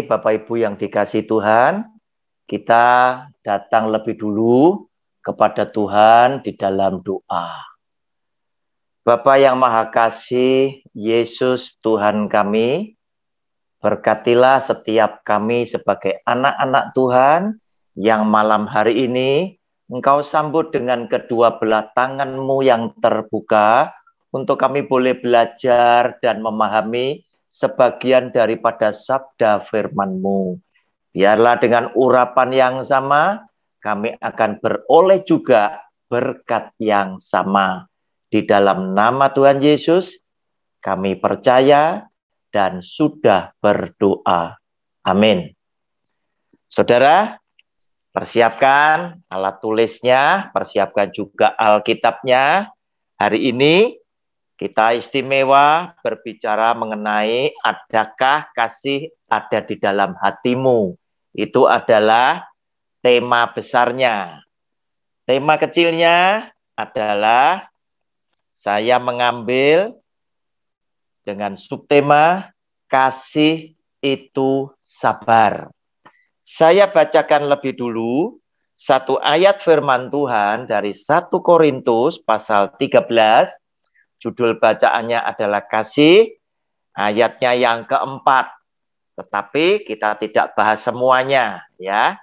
Bapak Ibu yang dikasihi Tuhan, kita datang lebih dulu kepada Tuhan di dalam doa. Bapa yang Maha Kasih, Yesus Tuhan kami, berkatilah setiap kami sebagai anak-anak Tuhan yang malam hari ini Engkau sambut dengan kedua belah tangan-Mu yang terbuka untuk kami boleh belajar dan memahami sebagian daripada sabda firman-Mu. Biarlah dengan urapan yang sama, kami akan beroleh juga berkat yang sama. Di dalam nama Tuhan Yesus, kami percaya dan sudah berdoa. Amin. Saudara, persiapkan alat tulisnya, persiapkan juga Alkitabnya. Hari ini kita istimewa berbicara mengenai adakah kasih ada di dalam hatimu. Itu adalah tema besarnya. Tema kecilnya adalah saya mengambil dengan subtema kasih itu sabar. Saya bacakan lebih dulu satu ayat firman Tuhan dari 1 Korintus pasal 13. Judul bacaannya adalah kasih, ayatnya yang keempat. Tetapi kita tidak bahas semuanya, ya.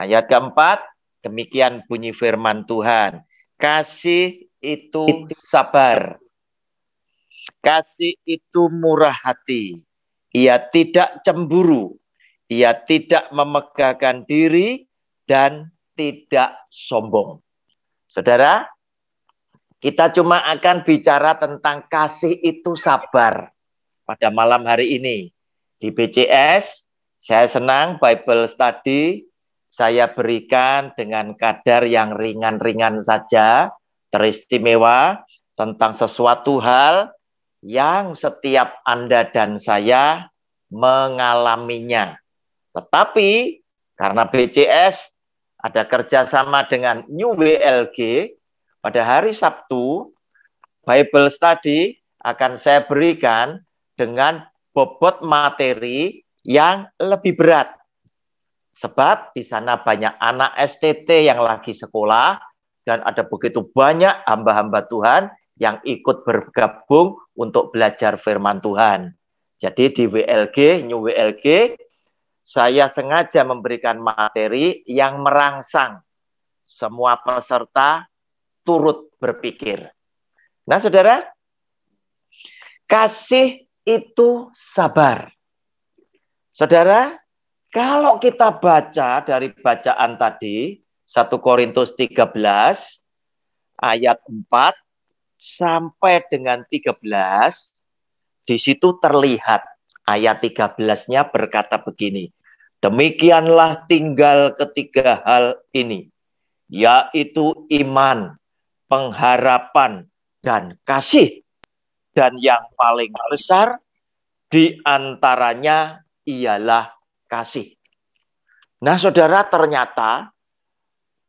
Ayat keempat, demikian bunyi firman Tuhan. Kasih itu sabar. Kasih itu murah hati. Ia tidak cemburu. Ia tidak memegahkan diri dan tidak sombong. Saudara, kita cuma akan bicara tentang kasih itu sabar pada malam hari ini. Di BCS, saya senang Bible Study, saya berikan dengan kadar yang ringan-ringan saja, teristimewa tentang sesuatu hal yang setiap Anda dan saya mengalaminya. Tetapi karena BCS ada kerjasama dengan New WLG, pada hari Sabtu, Bible Study akan saya berikan dengan bobot materi yang lebih berat. Sebab di sana banyak anak STT yang lagi sekolah dan ada begitu banyak hamba-hamba Tuhan yang ikut bergabung untuk belajar firman Tuhan. Jadi di WLG, New WLG, saya sengaja memberikan materi yang merangsang semua peserta turut berpikir. Nah, saudara, kasih itu sabar. Saudara, kalau kita baca dari bacaan tadi, 1 Korintus 13, ayat 4 sampai dengan 13, di situ terlihat ayat 13-nya berkata begini, demikianlah tinggal ketiga hal ini, yaitu iman, pengharapan, dan kasih. Dan yang paling besar di antaranya ialah kasih. Nah, saudara, ternyata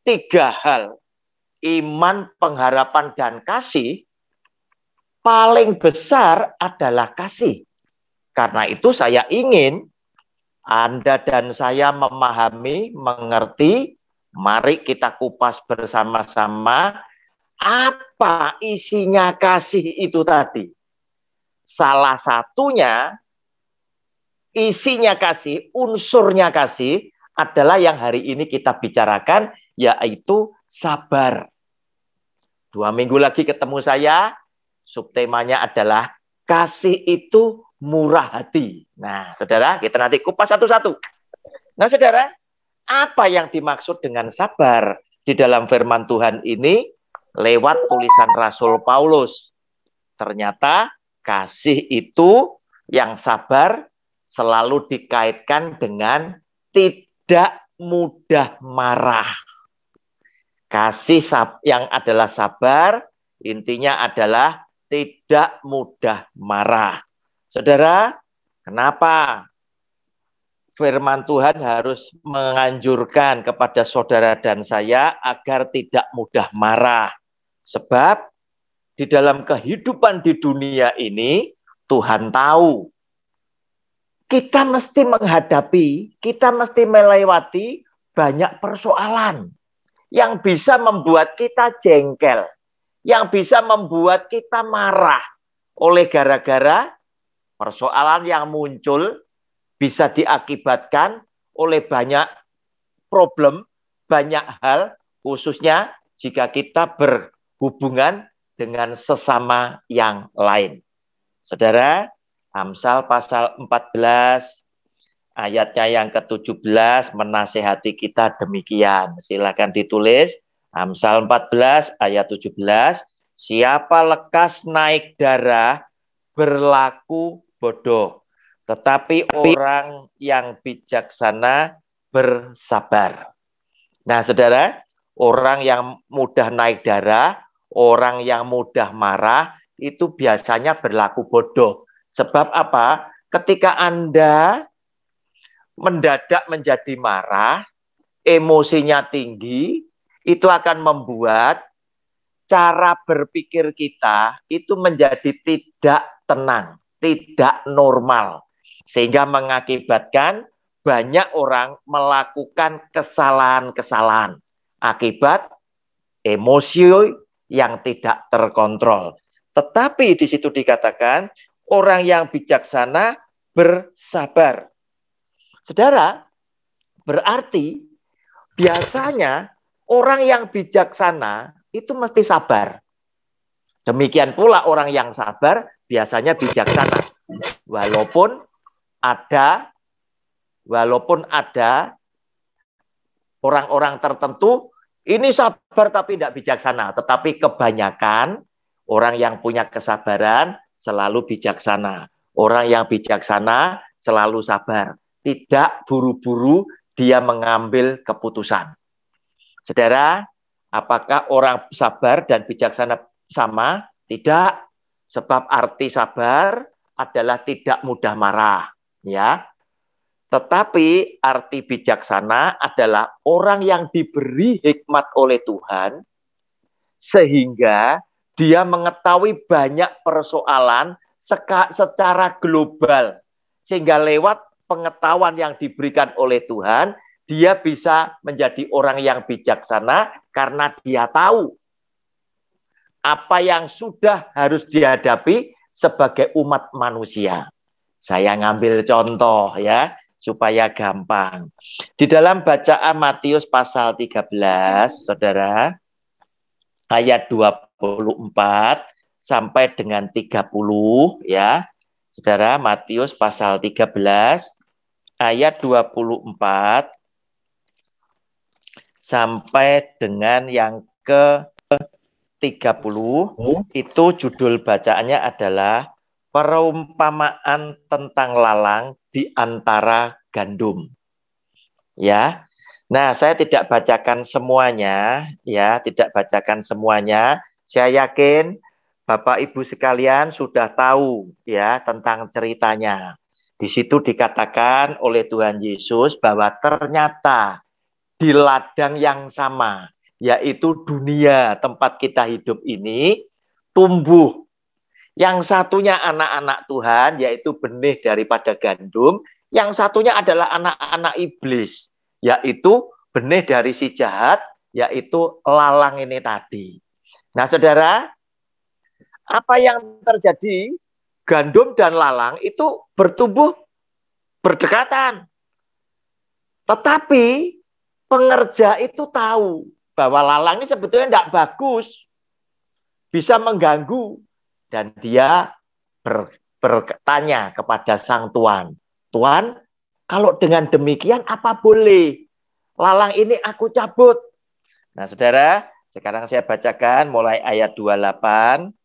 tiga hal, iman, pengharapan, dan kasih, paling besar adalah kasih. Karena itu saya ingin Anda dan saya memahami, mengerti, mari kita kupas bersama-sama apa isinya kasih itu tadi. Salah satunya, isinya kasih, unsurnya kasih adalah yang hari ini kita bicarakan, yaitu sabar. 2 minggu lagi ketemu saya, subtemanya adalah kasih itu murah hati. Nah, saudara, kita nanti kupas satu-satu. Nah, saudara, apa yang dimaksud dengan sabar di dalam firman Tuhan ini? Lewat tulisan Rasul Paulus. Ternyata kasih itu yang sabar selalu dikaitkan dengan tidak mudah marah. Kasih yang adalah sabar, intinya adalah tidak mudah marah. Saudara, kenapa firman Tuhan harus menganjurkan kepada saudara dan saya agar tidak mudah marah? Sebab di dalam kehidupan di dunia ini, Tuhan tahu kita mesti menghadapi, kita mesti melewati banyak persoalan yang bisa membuat kita jengkel, yang bisa membuat kita marah oleh gara-gara persoalan yang muncul bisa diakibatkan oleh banyak problem, banyak hal, khususnya jika kita berhubungan dengan sesama yang lain. Saudara, Amsal pasal 14 ayatnya yang ke-17 menasehati kita demikian. Silakan ditulis. Amsal 14 ayat 17. Siapa lekas naik darah berlaku bodoh, tetapi orang yang bijaksana bersabar. Nah, saudara, orang yang mudah naik darah, orang yang mudah marah, itu biasanya berlaku bodoh. Sebab apa? Ketika Anda mendadak menjadi marah, emosinya tinggi, itu akan membuat cara berpikir kita itu menjadi tidak tenang, tidak normal. Sehingga mengakibatkan banyak orang melakukan kesalahan-kesalahan akibat emosi yang tidak terkontrol. Tetapi di situ dikatakan orang yang bijaksana bersabar. Saudara, berarti biasanya orang yang bijaksana itu mesti sabar. Demikian pula orang yang sabar biasanya bijaksana. Walaupun ada orang-orang tertentu ini sabar tapi tidak bijaksana. Tetapi kebanyakan orang yang punya kesabaran selalu bijaksana. Orang yang bijaksana selalu sabar. Tidak buru-buru dia mengambil keputusan. Saudara, apakah orang sabar dan bijaksana sama? Tidak. Sebab arti sabar adalah tidak mudah marah, ya. Tetapi arti bijaksana adalah orang yang diberi hikmat oleh Tuhan sehingga dia mengetahui banyak persoalan secara global. Sehingga lewat pengetahuan yang diberikan oleh Tuhan, dia bisa menjadi orang yang bijaksana karena dia tahu apa yang sudah harus dihadapi sebagai umat manusia. Saya ngambil contoh ya, supaya gampang. Di dalam bacaan Matius pasal 13, saudara, ayat 24 sampai dengan 30 ya. Saudara, Matius pasal 13 ayat 24 sampai dengan yang ke-30 itu judul bacaannya adalah perumpamaan tentang lalang di antara gandum. Ya. Nah, saya tidak bacakan semuanya, ya, tidak bacakan semuanya. Saya yakin Bapak Ibu sekalian sudah tahu ya tentang ceritanya. Di situ dikatakan oleh Tuhan Yesus bahwa ternyata di ladang yang sama, yaitu dunia tempat kita hidup ini, tumbuh. Yang satunya anak-anak Tuhan, yaitu benih daripada gandum. Yang satunya adalah anak-anak iblis, yaitu benih dari si jahat, yaitu lalang ini tadi. Nah, saudara, apa yang terjadi? Gandum dan lalang itu bertumbuh berdekatan. Tetapi pengerja itu tahu bahwa lalang ini sebetulnya tidak bagus. Bisa mengganggu. Dan dia bertanya kepada sang tuan. Tuan, kalau dengan demikian apa boleh? Lalang ini aku cabut. Nah, saudara, sekarang saya bacakan mulai ayat 28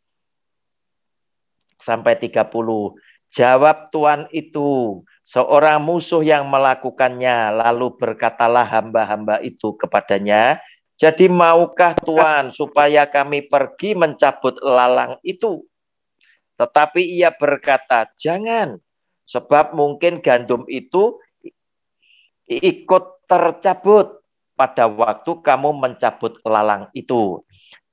sampai 30. Jawab tuan itu, seorang musuh yang melakukannya, lalu berkatalah hamba-hamba itu kepadanya, jadi maukah tuan supaya kami pergi mencabut lalang itu? Tetapi ia berkata, jangan, sebab mungkin gandum itu ikut tercabut pada waktu kamu mencabut lalang itu.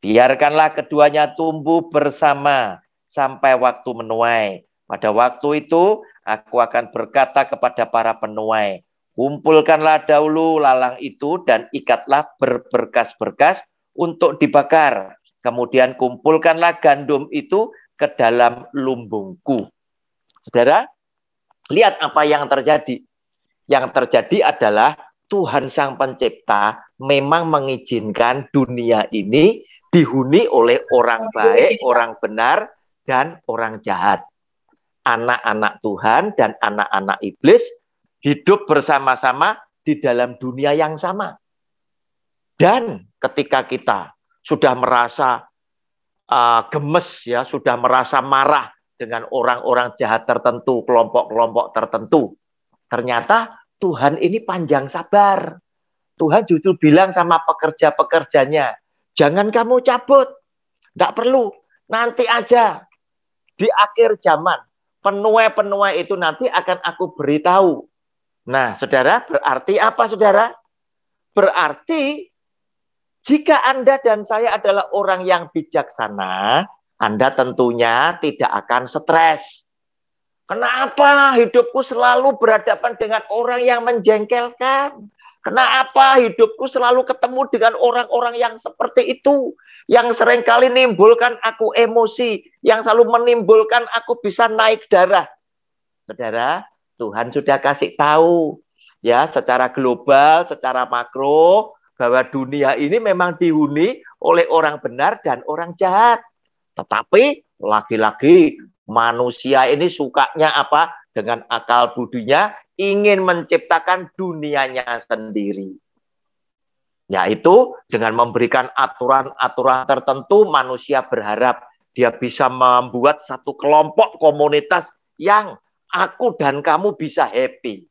Biarkanlah keduanya tumbuh bersama sampai waktu menuai. Pada waktu itu, aku akan berkata kepada para penuai, kumpulkanlah dahulu lalang itu dan ikatlah berberkas-berkas untuk dibakar. Kemudian kumpulkanlah gandum itu ke dalam lumbungku. Saudara, lihat apa yang terjadi. Yang terjadi adalah Tuhan Sang Pencipta memang mengizinkan dunia ini dihuni oleh orang baik, orang benar, dan orang jahat. Anak-anak Tuhan dan anak-anak iblis hidup bersama-sama di dalam dunia yang sama. Dan ketika kita sudah merasa gemes, ya, sudah merasa marah dengan orang-orang jahat tertentu, kelompok-kelompok tertentu, ternyata Tuhan ini panjang sabar. Tuhan justru bilang sama pekerja-pekerjanya, jangan kamu cabut, nggak perlu, nanti aja di akhir zaman. Penuai-penuai itu nanti akan aku beritahu. Nah, saudara, berarti apa, saudara? Berarti jika Anda dan saya adalah orang yang bijaksana, Anda tentunya tidak akan stres. Kenapa hidupku selalu berhadapan dengan orang yang menjengkelkan? Kenapa hidupku selalu ketemu dengan orang-orang yang seperti itu? Yang seringkali menimbulkan aku emosi, yang selalu menimbulkan aku bisa naik darah. Saudara, Tuhan sudah kasih tahu ya secara global, secara makro, bahwa dunia ini memang dihuni oleh orang benar dan orang jahat. Tetapi lagi-lagi manusia ini sukanya apa? Dengan akal budinya ingin menciptakan dunianya sendiri. Yaitu dengan memberikan aturan-aturan tertentu, manusia berharap dia bisa membuat satu kelompok komunitas yang aku dan kamu bisa happy.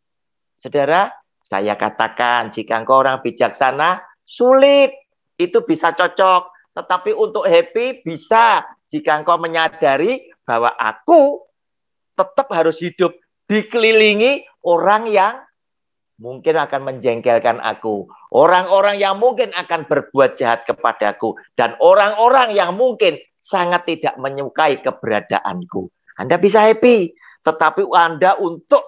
Saudara, saya katakan jika engkau orang bijaksana, sulit. Itu bisa cocok. Tetapi untuk happy bisa jika engkau menyadari bahwa aku tetap harus hidup dikelilingi orang yang mungkin akan menjengkelkan aku. Orang-orang yang mungkin akan berbuat jahat kepadaku. Dan orang-orang yang mungkin sangat tidak menyukai keberadaanku. Anda bisa happy. Tetapi Anda untuk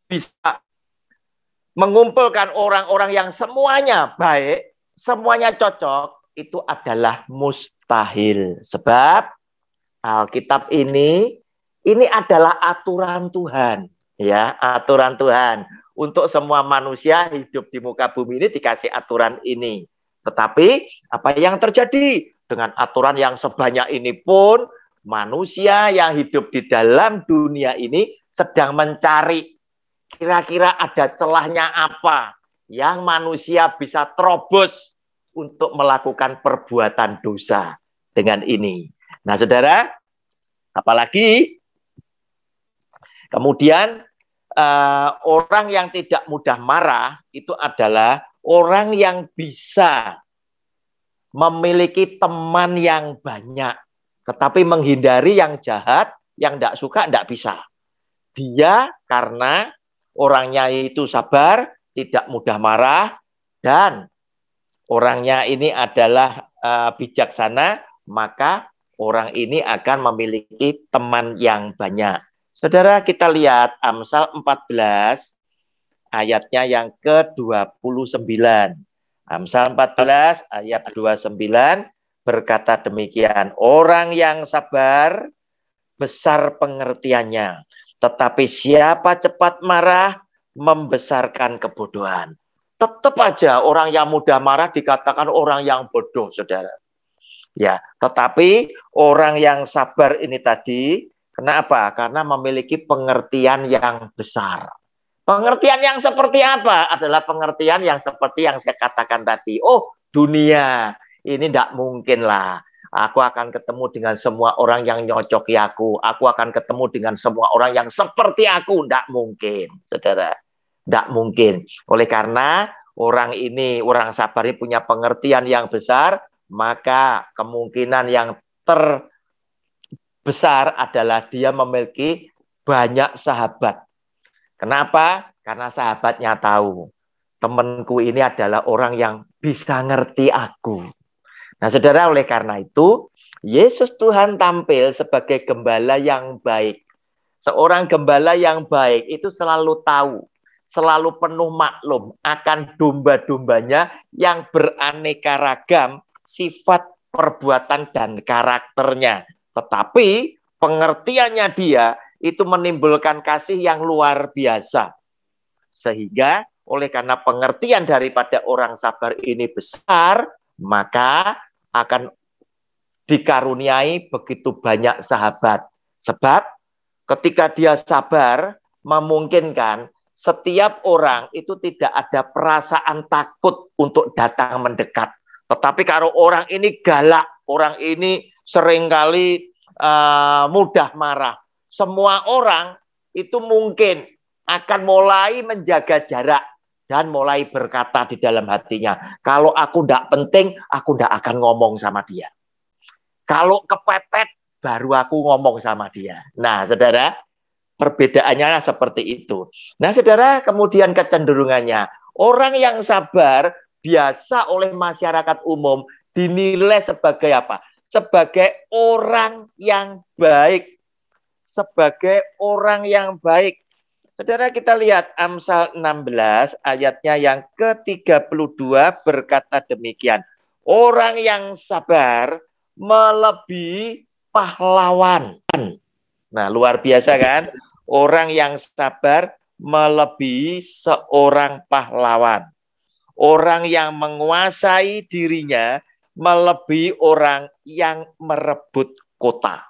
bisa mengumpulkan orang-orang yang semuanya baik, semuanya cocok, itu adalah mustahil. Sebab Alkitab ini adalah aturan Tuhan. Ya, aturan Tuhan. Untuk semua manusia hidup di muka bumi ini dikasih aturan ini. Tetapi apa yang terjadi dengan aturan yang sebanyak ini pun, manusia yang hidup di dalam dunia ini sedang mencari kira-kira ada celahnya apa yang manusia bisa terobos untuk melakukan perbuatan dosa dengan ini. Nah, saudara, apalagi kemudian orang yang tidak mudah marah itu adalah orang yang bisa memiliki teman yang banyak, tetapi menghindari yang jahat, yang tidak suka, tidak bisa. Dia karena orangnya itu sabar, tidak mudah marah, dan orangnya ini adalah bijaksana, maka orang ini akan memiliki teman yang banyak. Saudara, kita lihat Amsal 14 ayatnya yang ke-29. Amsal 14 ayat 29 berkata demikian, orang yang sabar besar pengertiannya, tetapi siapa cepat marah membesarkan kebodohan. Tetap aja orang yang mudah marah dikatakan orang yang bodoh, saudara. Ya, tetapi orang yang sabar ini tadi, kenapa? Karena memiliki pengertian yang besar. Pengertian yang seperti apa? Adalah pengertian yang seperti yang saya katakan tadi. Oh, dunia ini tidak mungkin lah. Aku akan ketemu dengan semua orang yang nyocoki aku. Aku akan ketemu dengan semua orang yang seperti aku. Tidak mungkin, saudara. Tidak mungkin. Oleh karena orang ini, orang sabar ini punya pengertian yang besar, maka kemungkinan yang terbesar adalah dia memiliki banyak sahabat. Kenapa? Karena sahabatnya tahu, temanku ini adalah orang yang bisa ngerti aku. Nah, saudara, oleh karena itu, Yesus Tuhan tampil sebagai gembala yang baik. Seorang gembala yang baik itu selalu tahu, selalu penuh maklum akan domba-dombanya yang beraneka ragam sifat, perbuatan, dan karakternya. Tetapi pengertiannya dia itu menimbulkan kasih yang luar biasa. Sehingga oleh karena pengertian daripada orang sabar ini besar, maka akan dikaruniai begitu banyak sahabat. Sebab ketika dia sabar, memungkinkan setiap orang itu tidak ada perasaan takut untuk datang mendekat. Tetapi kalau orang ini galak, orang ini seringkali mudah marah, semua orang itu mungkin akan mulai menjaga jarak dan mulai berkata di dalam hatinya, kalau aku tidak penting, aku tidak akan ngomong sama dia. Kalau kepepet, baru aku ngomong sama dia. Nah, saudara, perbedaannya seperti itu. Nah, saudara, kemudian kecenderungannya, orang yang sabar biasa oleh masyarakat umum dinilai sebagai apa? Sebagai orang yang baik. Sebagai orang yang baik. Saudara, kita lihat Amsal 16 ayatnya yang ke-32 berkata demikian. Orang yang sabar melebihi pahlawan. Nah, luar biasa kan? Orang yang sabar melebihi seorang pahlawan. Orang yang menguasai dirinya melebihi orang yang merebut kota.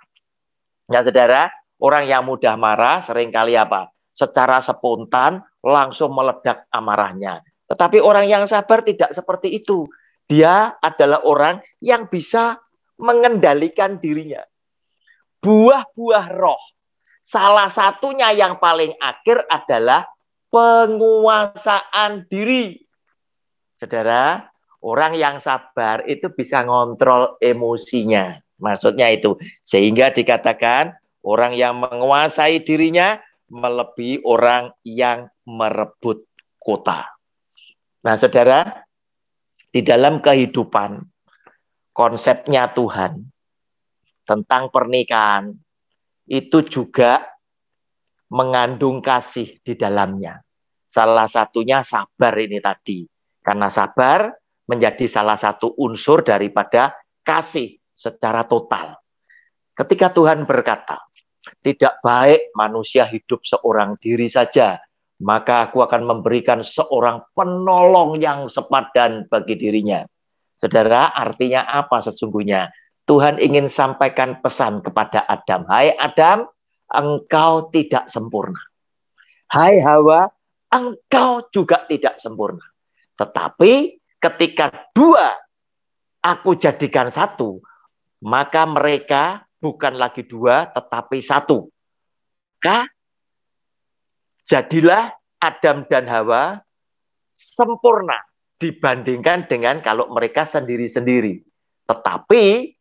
Ya, saudara, orang yang mudah marah seringkali apa? Secara spontan langsung meledak amarahnya. Tetapi orang yang sabar tidak seperti itu. Dia adalah orang yang bisa mengendalikan dirinya. Buah-buah roh. Salah satunya yang paling akhir adalah penguasaan diri. Saudara, orang yang sabar itu bisa ngontrol emosinya. Maksudnya itu. Sehingga dikatakan orang yang menguasai dirinya melebihi orang yang merebut kota. Nah, saudara, di dalam kehidupan, konsepnya Tuhan tentang pernikahan itu juga mengandung kasih di dalamnya. Salah satunya sabar ini tadi. Karena sabar menjadi salah satu unsur daripada kasih secara total. Ketika Tuhan berkata, tidak baik manusia hidup seorang diri saja, maka aku akan memberikan seorang penolong yang sepadan bagi dirinya. Saudara, artinya apa sesungguhnya? Tuhan ingin sampaikan pesan kepada Adam. Hai Adam, engkau tidak sempurna. Hai Hawa, engkau juga tidak sempurna. Tetapi ketika dua aku jadikan satu, maka mereka bukan lagi dua, tetapi satu. Maka jadilah Adam dan Hawa sempurna dibandingkan dengan kalau mereka sendiri-sendiri. Tetapi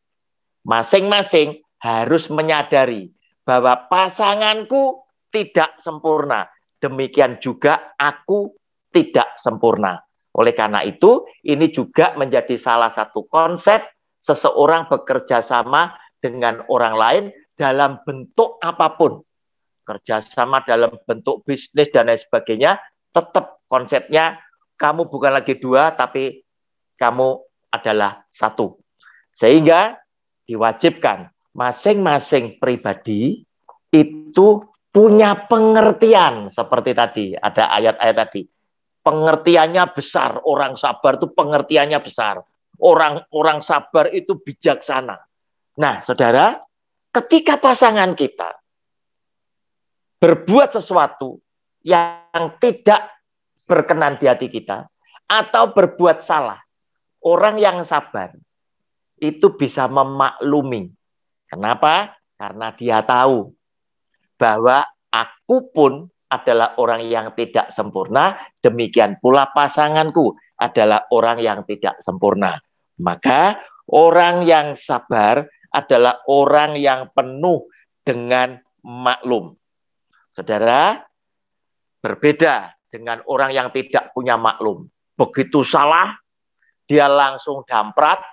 masing-masing harus menyadari bahwa pasanganku tidak sempurna. Demikian juga aku tidak sempurna. Oleh karena itu, ini juga menjadi salah satu konsep seseorang bekerja sama dengan orang lain dalam bentuk apapun. Kerjasama dalam bentuk bisnis dan lain sebagainya, tetap konsepnya kamu bukan lagi dua, tapi kamu adalah satu. Sehingga diwajibkan masing-masing pribadi itu punya pengertian seperti tadi, ada ayat-ayat tadi. Pengertiannya besar, orang sabar itu pengertiannya besar. Orang sabar itu bijaksana. Nah, saudara, ketika pasangan kita berbuat sesuatu yang tidak berkenan di hati kita, atau berbuat salah, orang yang sabar itu bisa memaklumi. Kenapa? Karena dia tahu bahwa aku pun adalah orang yang tidak sempurna, demikian pula pasanganku adalah orang yang tidak sempurna. Maka orang yang sabar adalah orang yang penuh dengan maklum. Saudara, berbeda dengan orang yang tidak punya maklum. Begitu salah, dia langsung damprat,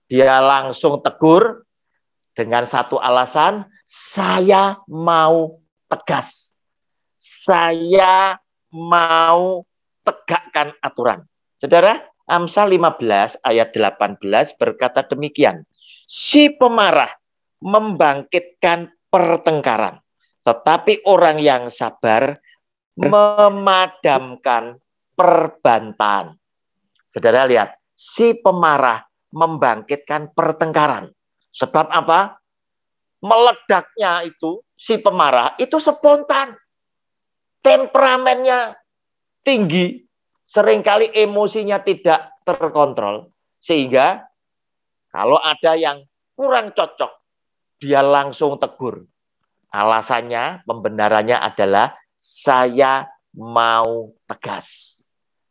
dia langsung tegur dengan satu alasan, saya mau tegas. Saya mau tegakkan aturan. Saudara, Amsal 15 ayat 18 berkata demikian. Si pemarah membangkitkan pertengkaran, tetapi orang yang sabar memadamkan perbantahan. Saudara lihat, si pemarah membangkitkan pertengkaran. Sebab apa? Meledaknya itu, si pemarah itu spontan. Temperamennya tinggi. Seringkali emosinya tidak terkontrol. Sehingga kalau ada yang kurang cocok, dia langsung tegur. Alasannya, pembenarannya adalah saya mau tegas.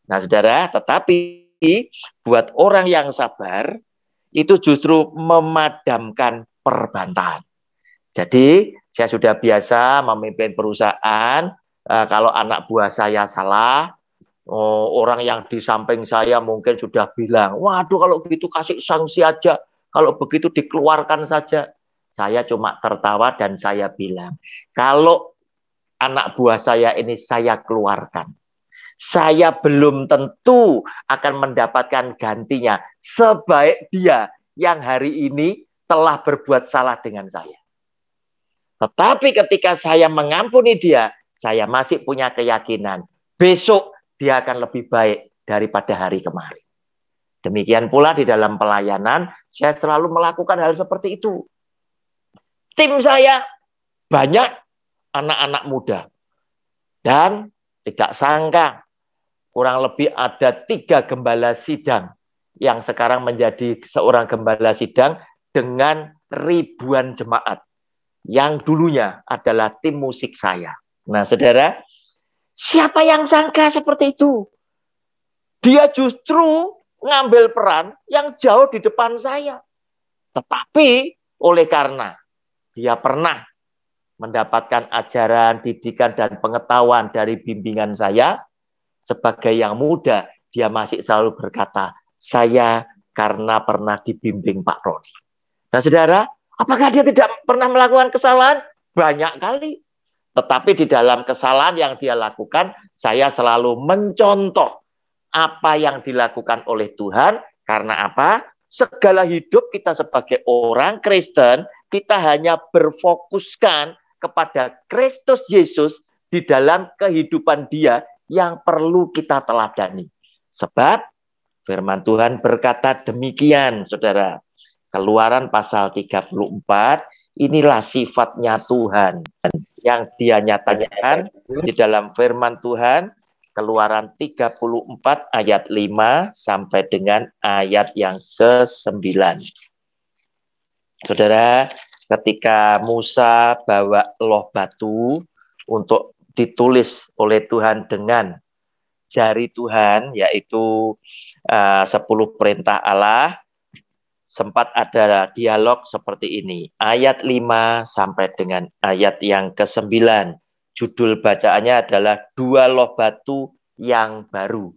Nah, saudara, tetapi buat orang yang sabar, itu justru memadamkan perbantahan. Jadi, saya sudah biasa memimpin perusahaan, kalau anak buah saya salah, orang yang di samping saya mungkin sudah bilang, waduh kalau gitu kasih sanksi aja, kalau begitu dikeluarkan saja. Saya cuma tertawa dan saya bilang, kalau anak buah saya ini saya keluarkan, saya belum tentu akan mendapatkan gantinya sebaik dia yang hari ini telah berbuat salah dengan saya. Tetapi ketika saya mengampuni dia, saya masih punya keyakinan besok dia akan lebih baik daripada hari kemarin. Demikian pula di dalam pelayanan, saya selalu melakukan hal seperti itu. Tim saya banyak anak-anak muda. Dan tidak sangka, kurang lebih ada 3 gembala sidang yang sekarang menjadi seorang gembala sidang dengan ribuan jemaat yang dulunya adalah tim musik saya. Nah, saudara, siapa yang sangka seperti itu? Dia justru ngambil peran yang jauh di depan saya. Tetapi oleh karena dia pernah mendapatkan ajaran, didikan, dan pengetahuan dari bimbingan saya, sebagai yang muda, dia masih selalu berkata, saya karena pernah dibimbing Pak Roni. Nah, saudara, apakah dia tidak pernah melakukan kesalahan? Banyak kali. Tetapi di dalam kesalahan yang dia lakukan, saya selalu mencontoh apa yang dilakukan oleh Tuhan. Karena apa? Segala hidup kita sebagai orang Kristen, kita hanya berfokuskan kepada Kristus Yesus di dalam kehidupan dia yang perlu kita teladani. Sebab firman Tuhan berkata demikian, saudara. Keluaran pasal 34, inilah sifatnya Tuhan yang dia nyatakan di dalam firman Tuhan. Keluaran 34 ayat 5 sampai dengan ayat yang ke-9. Saudara, ketika Musa bawa loh batu untuk ditulis oleh Tuhan dengan jari Tuhan, yaitu 10 perintah Allah, sempat ada dialog seperti ini. Ayat 5 sampai dengan ayat yang ke-9. Judul bacaannya adalah 2 loh batu yang baru.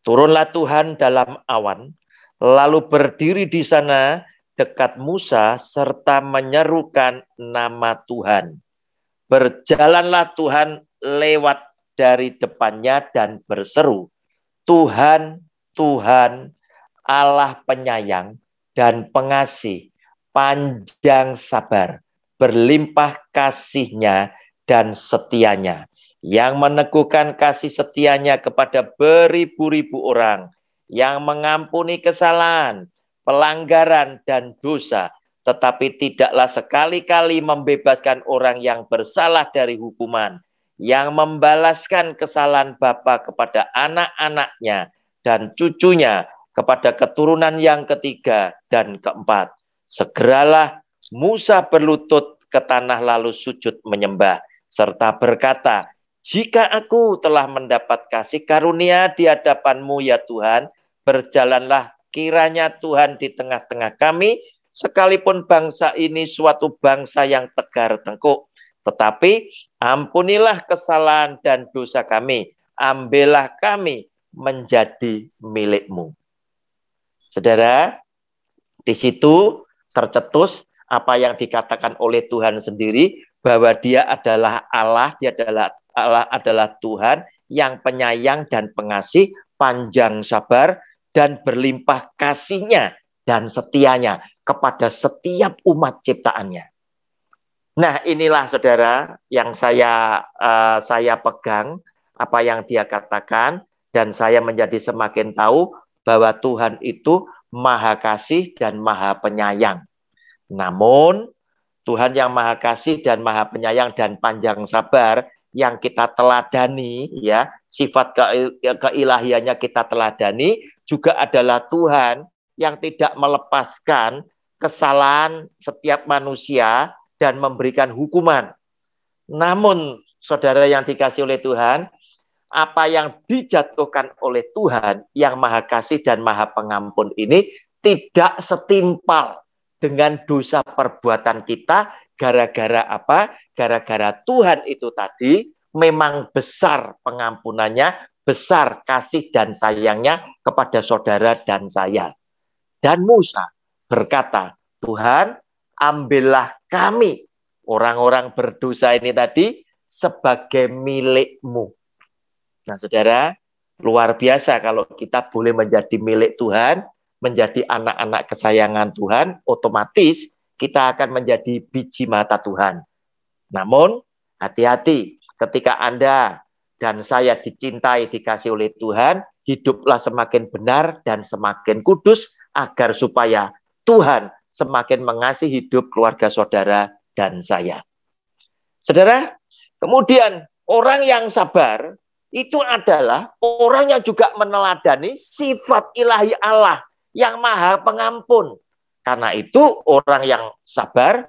Turunlah Tuhan dalam awan, lalu berdiri di sana dekat Musa serta menyerukan nama Tuhan. Berjalanlah Tuhan lewat dari depannya dan berseru, Tuhan, Tuhan, Allah penyayang dan pengasih, panjang sabar, berlimpah kasihnya dan setianya, yang meneguhkan kasih setianya kepada beribu-ribu orang, yang mengampuni kesalahan, pelanggaran, dan dosa, tetapi tidaklah sekali-kali membebaskan orang yang bersalah dari hukuman, yang membalaskan kesalahan bapa kepada anak-anaknya dan cucunya, kepada keturunan yang ketiga dan keempat. Segeralah Musa berlutut ke tanah lalu sujud menyembah, serta berkata, jika aku telah mendapat kasih karunia di hadapan-Mu ya Tuhan, berjalanlah kiranya Tuhan di tengah-tengah kami, sekalipun bangsa ini suatu bangsa yang tegar tengkuk. Tetapi ampunilah kesalahan dan dosa kami, ambillah kami menjadi milik-Mu. Saudara, di situ tercetus apa yang dikatakan oleh Tuhan sendiri bahwa dia adalah Allah, dia adalah Allah adalah Tuhan yang penyayang dan pengasih, panjang sabar, dan berlimpah kasihnya dan setianya kepada setiap umat ciptaannya. Nah, inilah saudara yang saya pegang apa yang dia katakan, dan saya menjadi semakin tahu bahwa Tuhan itu Maha Kasih dan Maha Penyayang. Namun Tuhan yang Maha Kasih dan Maha Penyayang dan panjang sabar yang kita teladani, ya, sifat keilahiannya kita teladani, juga adalah Tuhan yang tidak melepaskan kesalahan setiap manusia dan memberikan hukuman. Namun, saudara yang dikasih oleh Tuhan, apa yang dijatuhkan oleh Tuhan yang Maha Kasih dan Maha Pengampun ini tidak setimpal dengan dosa perbuatan kita. Gara-gara apa? Gara-gara Tuhan itu tadi memang besar pengampunannya, besar kasih dan sayangnya kepada saudara dan saya. Dan Musa berkata, Tuhan, ambillah kami, orang-orang berdosa ini tadi, sebagai milik-Mu. Nah, saudara, luar biasa kalau kita boleh menjadi milik Tuhan, menjadi anak-anak kesayangan Tuhan, otomatis kita akan menjadi biji mata Tuhan. Namun, hati-hati ketika Anda dan saya dicintai, dikasih oleh Tuhan, hiduplah semakin benar dan semakin kudus, agar supaya Tuhan semakin mengasihi hidup keluarga saudara dan saya. Saudara, kemudian orang yang sabar itu adalah orang yang juga meneladani sifat ilahi Allah yang Maha Pengampun. Karena itu orang yang sabar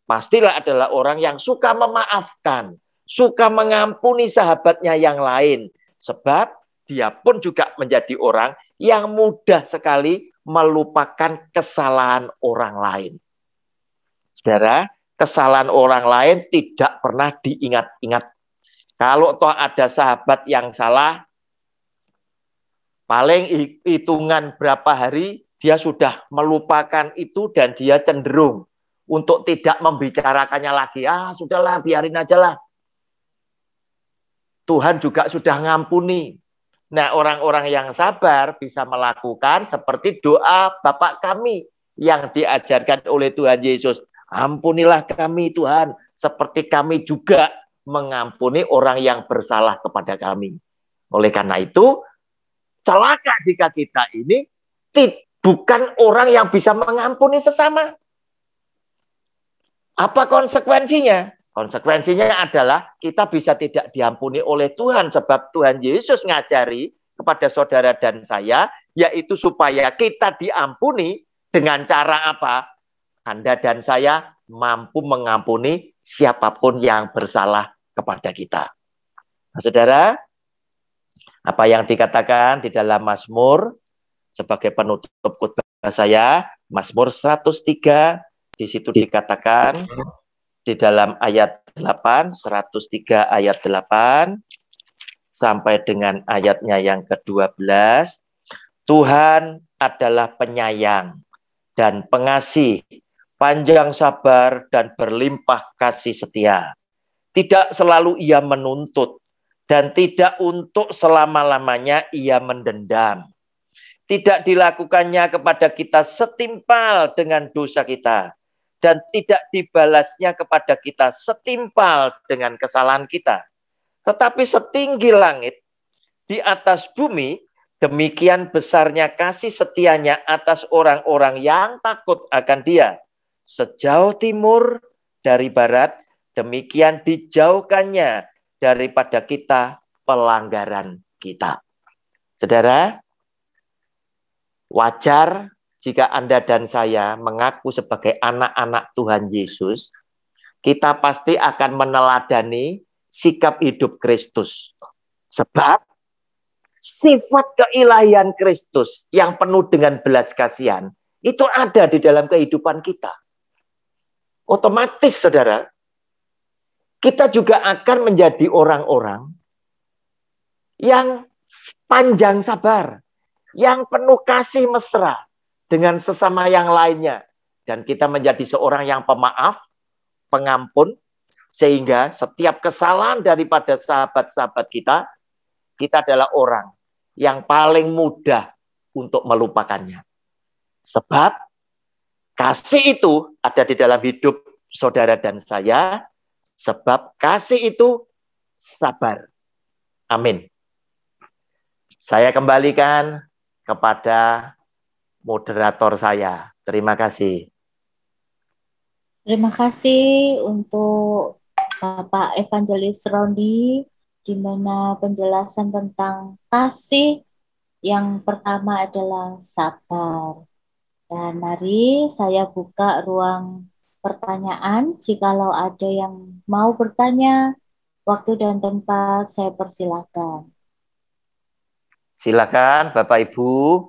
pastilah adalah orang yang suka memaafkan, suka mengampuni sahabatnya yang lain. Sebab dia pun juga menjadi orang yang mudah sekali melupakan kesalahan orang lain. Saudara, kesalahan orang lain tidak pernah diingat-ingat. Kalau toh ada sahabat yang salah, paling hitungan berapa hari dia sudah melupakan itu dan dia cenderung untuk tidak membicarakannya lagi. Ah, sudahlah, biarin aja lah. Tuhan juga sudah ngampuni. Nah, orang-orang yang sabar bisa melakukan seperti doa Bapa kami yang diajarkan oleh Tuhan Yesus. Ampunilah kami Tuhan, seperti kami juga mengampuni orang yang bersalah kepada kami. Oleh karena itu, celaka jika kita ini bukan orang yang bisa mengampuni sesama. Apa konsekuensinya? Konsekuensinya adalah kita bisa tidak diampuni oleh Tuhan, sebab Tuhan Yesus ngajari kepada saudara dan saya, yaitu supaya kita diampuni dengan cara apa? Anda dan saya mampu mengampuni siapapun yang bersalah kepada kita. Nah, saudara, apa yang dikatakan di dalam Mazmur sebagai penutup khotbah saya, Mazmur 103, di situ dikatakan di dalam ayat 8, 103 ayat 8 sampai dengan ayatnya yang ke-12, Tuhan adalah penyayang dan pengasih, panjang sabar dan berlimpah kasih setia. Tidak selalu ia menuntut dan tidak untuk selama-lamanya ia mendendam. Tidak dilakukannya kepada kita setimpal dengan dosa kita, dan tidak dibalasnya kepada kita setimpal dengan kesalahan kita. Tetapi setinggi langit di atas bumi, demikian besarnya kasih setianya atas orang-orang yang takut akan Dia. Sejauh timur dari barat, demikian dijauhkannya daripada kita pelanggaran kita. Saudara, wajar jika Anda dan saya mengaku sebagai anak-anak Tuhan Yesus, kita pasti akan meneladani sikap hidup Kristus. Sebab sifat keilahian Kristus yang penuh dengan belas kasihan itu ada di dalam kehidupan kita. Otomatis, saudara, kita juga akan menjadi orang-orang yang panjang sabar, yang penuh kasih mesra dengan sesama yang lainnya. Dan kita menjadi seorang yang pemaaf, pengampun, Sehingga setiap kesalahan daripada sahabat-sahabat kita, kita adalah orang yang paling mudah untuk melupakannya. Sebab kasih itu ada di dalam hidup saudara dan saya, sebab kasih itu sabar. Amin. Saya kembalikan kepada moderator saya. Terima kasih. Terima kasih untuk Bapak Evangelis Roni, di mana penjelasan tentang kasih yang pertama adalah sabar. Dan mari saya buka ruang pertanyaan. Jikalau ada yang mau bertanya, waktu dan tempat saya persilakan. Silakan Bapak Ibu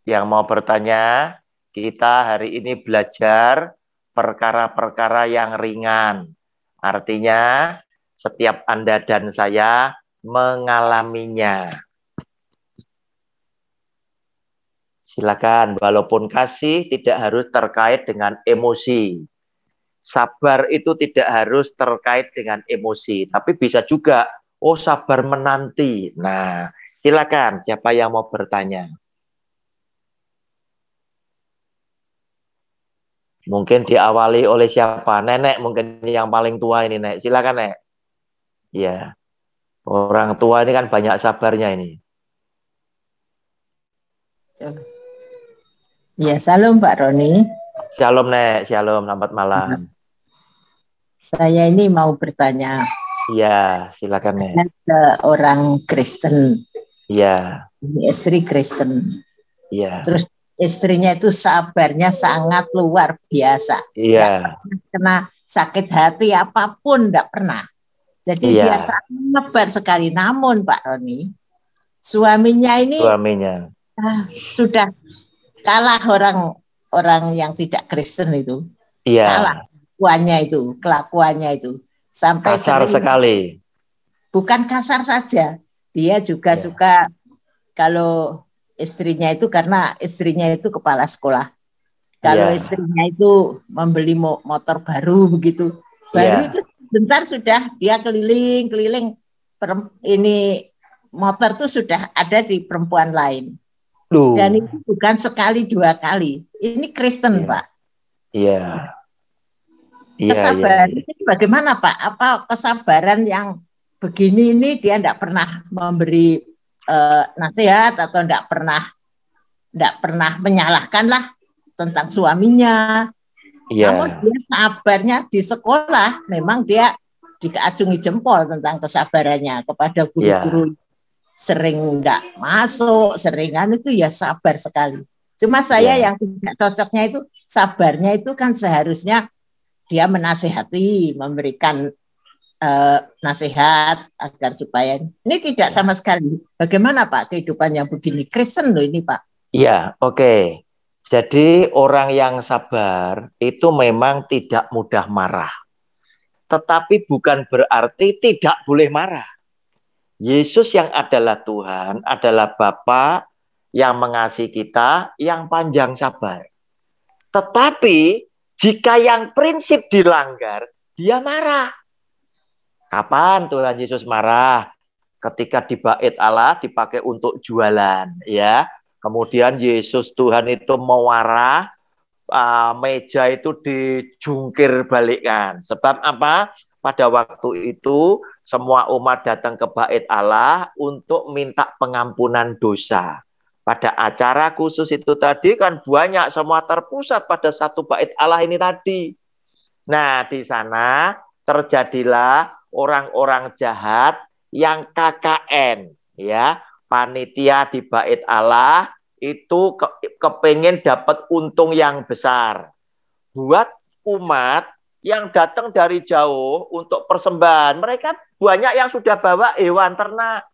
yang mau bertanya. Kita hari ini belajar perkara-perkara yang ringan. Artinya setiap Anda dan saya mengalaminya. Silakan, walaupun kasih tidak harus terkait dengan emosi. Sabar itu tidak harus terkait dengan emosi, tapi bisa juga, oh sabar menanti. Nah, silakan siapa yang mau bertanya. Mungkin diawali oleh siapa? Nenek mungkin yang paling tua ini, Nek. Silakan, Nek. Ya, orang tua ini kan banyak sabarnya ini. Ya, salam Pak Roni. Shalom, Nek. Shalom, selamat malam. Saya ini mau bertanya. Ya, silakan, Nek. Ada orang Kristen. Ya. Ini istri Kristen. Ya. Terus istrinya itu sabarnya sangat luar biasa. Iya. Kena sakit hati apapun tidak pernah. Jadi dia sangat sabar sekali. Namun Pak Roni, suaminya ini sudah kalah orang yang tidak Kristen itu. Iya. Kalah kelakuannya itu sampai kasar sekali. Bukan kasar saja, dia juga suka kalau istrinya itu, karena istrinya itu kepala sekolah. Kalau istrinya itu membeli motor baru begitu, baru itu bentar sudah dia keliling ini motor tuh sudah ada di perempuan lain. Dan itu bukan sekali dua kali. Ini Kristen, Pak. Iya. Kesabaran ini bagaimana, Pak? Apa kesabaran yang begini ini dia tidak pernah memberi nasihat atau tidak pernah menyalahkan lah tentang suaminya. Namun dia sabarnya di sekolah, memang dia diacungi jempol tentang kesabarannya kepada guru-guru. Sering tidak masuk, seringan itu ya sabar sekali. Cuma saya yang tidak cocoknya itu sabarnya itu kan seharusnya dia menasihati, memberikan nasihat agar supaya ini tidak sama sekali. Bagaimana Pak kehidupannya begini? Kristen loh ini Pak. Iya, oke. Jadi orang yang sabar itu memang tidak mudah marah. Tetapi bukan berarti tidak boleh marah. Yesus yang adalah Tuhan, adalah Bapa yang mengasihi kita, yang panjang sabar. Tetapi jika yang prinsip dilanggar, dia marah. Kapan Tuhan Yesus marah? Ketika di bait Allah dipakai untuk jualan, ya. Kemudian Yesus Tuhan itu mewarah, meja itu dijungkir balikkan. Sebab apa? Pada waktu itu semua umat datang ke bait Allah untuk minta pengampunan dosa. Pada acara khusus itu tadi kan banyak, semua terpusat pada satu bait Allah ini tadi. Nah, di sana terjadilah orang-orang jahat yang KKN, ya, panitia di bait Allah itu kepengen dapat untung yang besar. Buat umat yang datang dari jauh untuk persembahan, mereka banyak yang sudah bawa hewan ternak,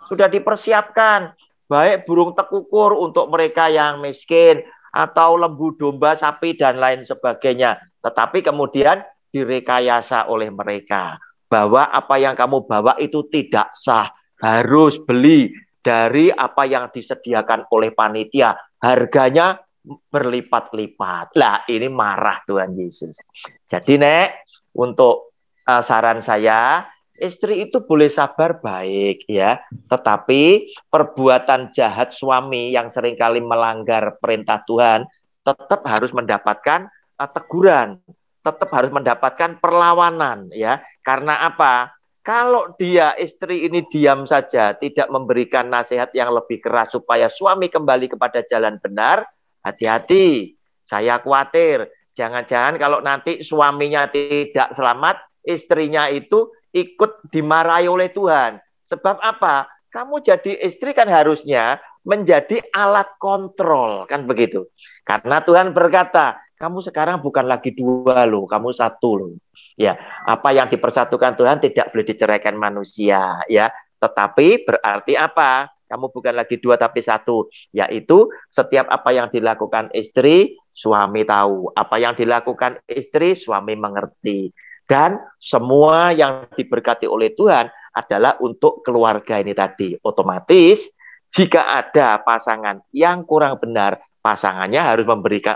sudah dipersiapkan, baik burung tekukur untuk mereka yang miskin, atau lembu domba, sapi, dan lain sebagainya. Tetapi kemudian direkayasa oleh mereka, bahwa apa yang kamu bawa itu tidak sah, harus beli dari apa yang disediakan oleh panitia, harganya berlipat-lipat. Lah ini marah Tuhan Yesus. Jadi Nek, untuk saran saya, istri itu boleh sabar baik ya, tetapi perbuatan jahat suami yang seringkali melanggar perintah Tuhan tetap harus mendapatkan teguran, tetap harus mendapatkan perlawanan ya. Karena apa? Kalau dia istri ini diam saja, tidak memberikan nasihat yang lebih keras supaya suami kembali kepada jalan benar, hati-hati. Saya khawatir, jangan-jangan kalau nanti suaminya tidak selamat, istrinya itu ikut dimarahi oleh Tuhan. Sebab apa? Kamu jadi istri kan harusnya menjadi alat kontrol, kan begitu. Karena Tuhan berkata, kamu sekarang bukan lagi dua loh, kamu satu loh. Ya, apa yang dipersatukan Tuhan tidak boleh diceraikan manusia, ya. Tetapi berarti apa? Kamu bukan lagi dua tapi satu, yaitu setiap apa yang dilakukan istri, suami tahu. Apa yang dilakukan istri, suami mengerti. Dan semua yang diberkati oleh Tuhan adalah untuk keluarga ini tadi. Otomatis jika ada pasangan yang kurang benar, pasangannya harus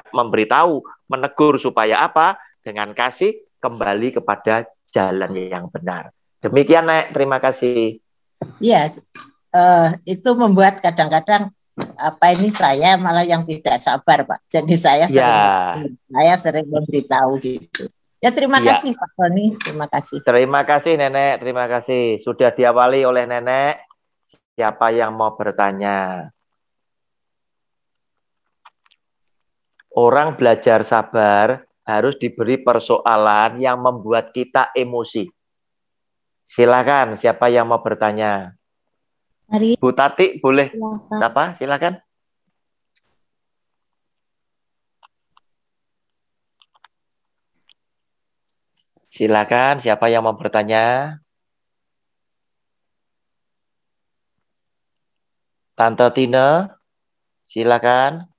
memberitahu, menegur supaya apa? Dengan kasih kembali kepada jalan yang benar. Demikian, Nek. Terima kasih. Ya, itu membuat kadang-kadang saya malah yang tidak sabar, Pak. Jadi saya sering memberitahu gitu. Ya, terima kasih Pak Tony. Terima kasih. Terima kasih Nenek. Terima kasih. Sudah diawali oleh Nenek. Siapa yang mau bertanya? Orang belajar sabar harus diberi persoalan yang membuat kita emosi. Silakan, siapa yang mau bertanya? Mari. Bu Tati, boleh? Silakan. Siapa? Silakan. Silakan, siapa yang mau bertanya? Tante Tina, silakan.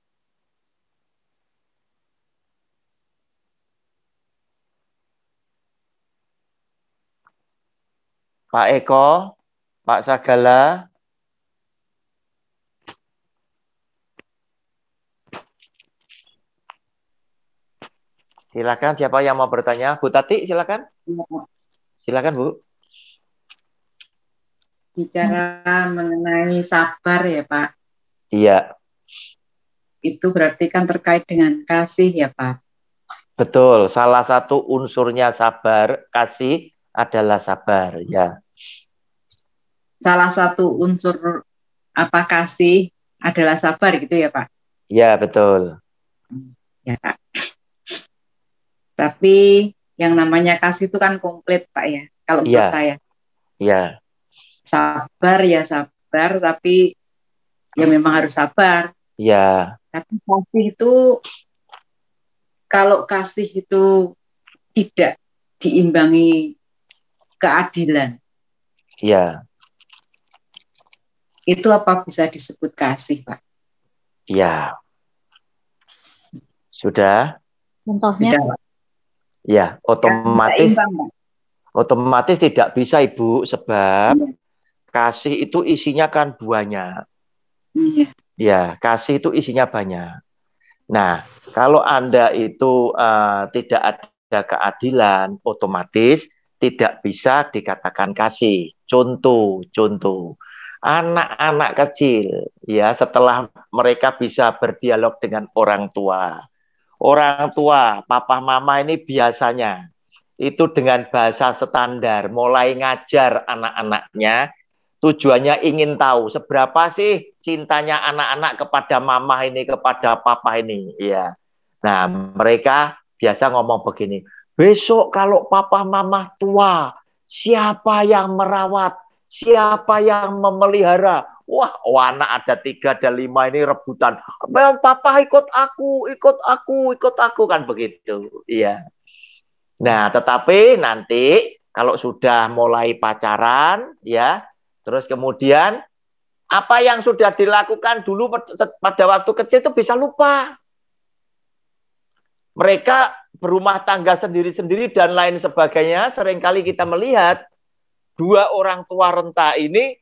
Pak Eko, Pak Sagala. Silakan, siapa yang mau bertanya? Bu Tati, silakan. Silakan, Bu. Bicara mengenai sabar ya, Pak. Iya. Itu berarti kan terkait dengan kasih ya, Pak. Betul, salah satu unsurnya sabar, kasih adalah sabar, ya. Salah satu unsur apa kasih adalah sabar gitu ya, Pak? Ya, betul. Ya, Pak. Tapi yang namanya kasih itu kan komplit, Pak ya, kalau menurut saya. Iya. Sabar ya sabar, tapi ya memang harus sabar. Iya. Tapi kasih itu, kalau kasih itu tidak diimbangi keadilan. Iya. Itu apa bisa disebut kasih, Pak? Iya. Sudah? Contohnya? Sudah, Ya, otomatis tidak bisa, Ibu, sebab kasih itu isinya kan banyak. Ya, kasih itu isinya banyak. Nah, kalau Anda itu tidak ada keadilan, otomatis tidak bisa dikatakan kasih. Contoh, anak-anak kecil, ya, setelah mereka bisa berdialog dengan orang tua, papa mama ini biasanya itu dengan bahasa standar mulai ngajar anak-anaknya, tujuannya ingin tahu seberapa sih cintanya anak-anak kepada mama ini, kepada papa ini, ya. Nah, mereka biasa ngomong begini, besok kalau papa mama tua, siapa yang merawat, siapa yang memelihara? Wah, anak ada 3, ada 5 ini rebutan. Papa ikut aku, kan begitu. Iya. Nah, tetapi nanti kalau sudah mulai pacaran, ya, terus kemudian apa yang sudah dilakukan dulu pada waktu kecil itu bisa lupa. Mereka berumah tangga sendiri-sendiri dan lain sebagainya. Seringkali kita melihat 2 orang tua renta ini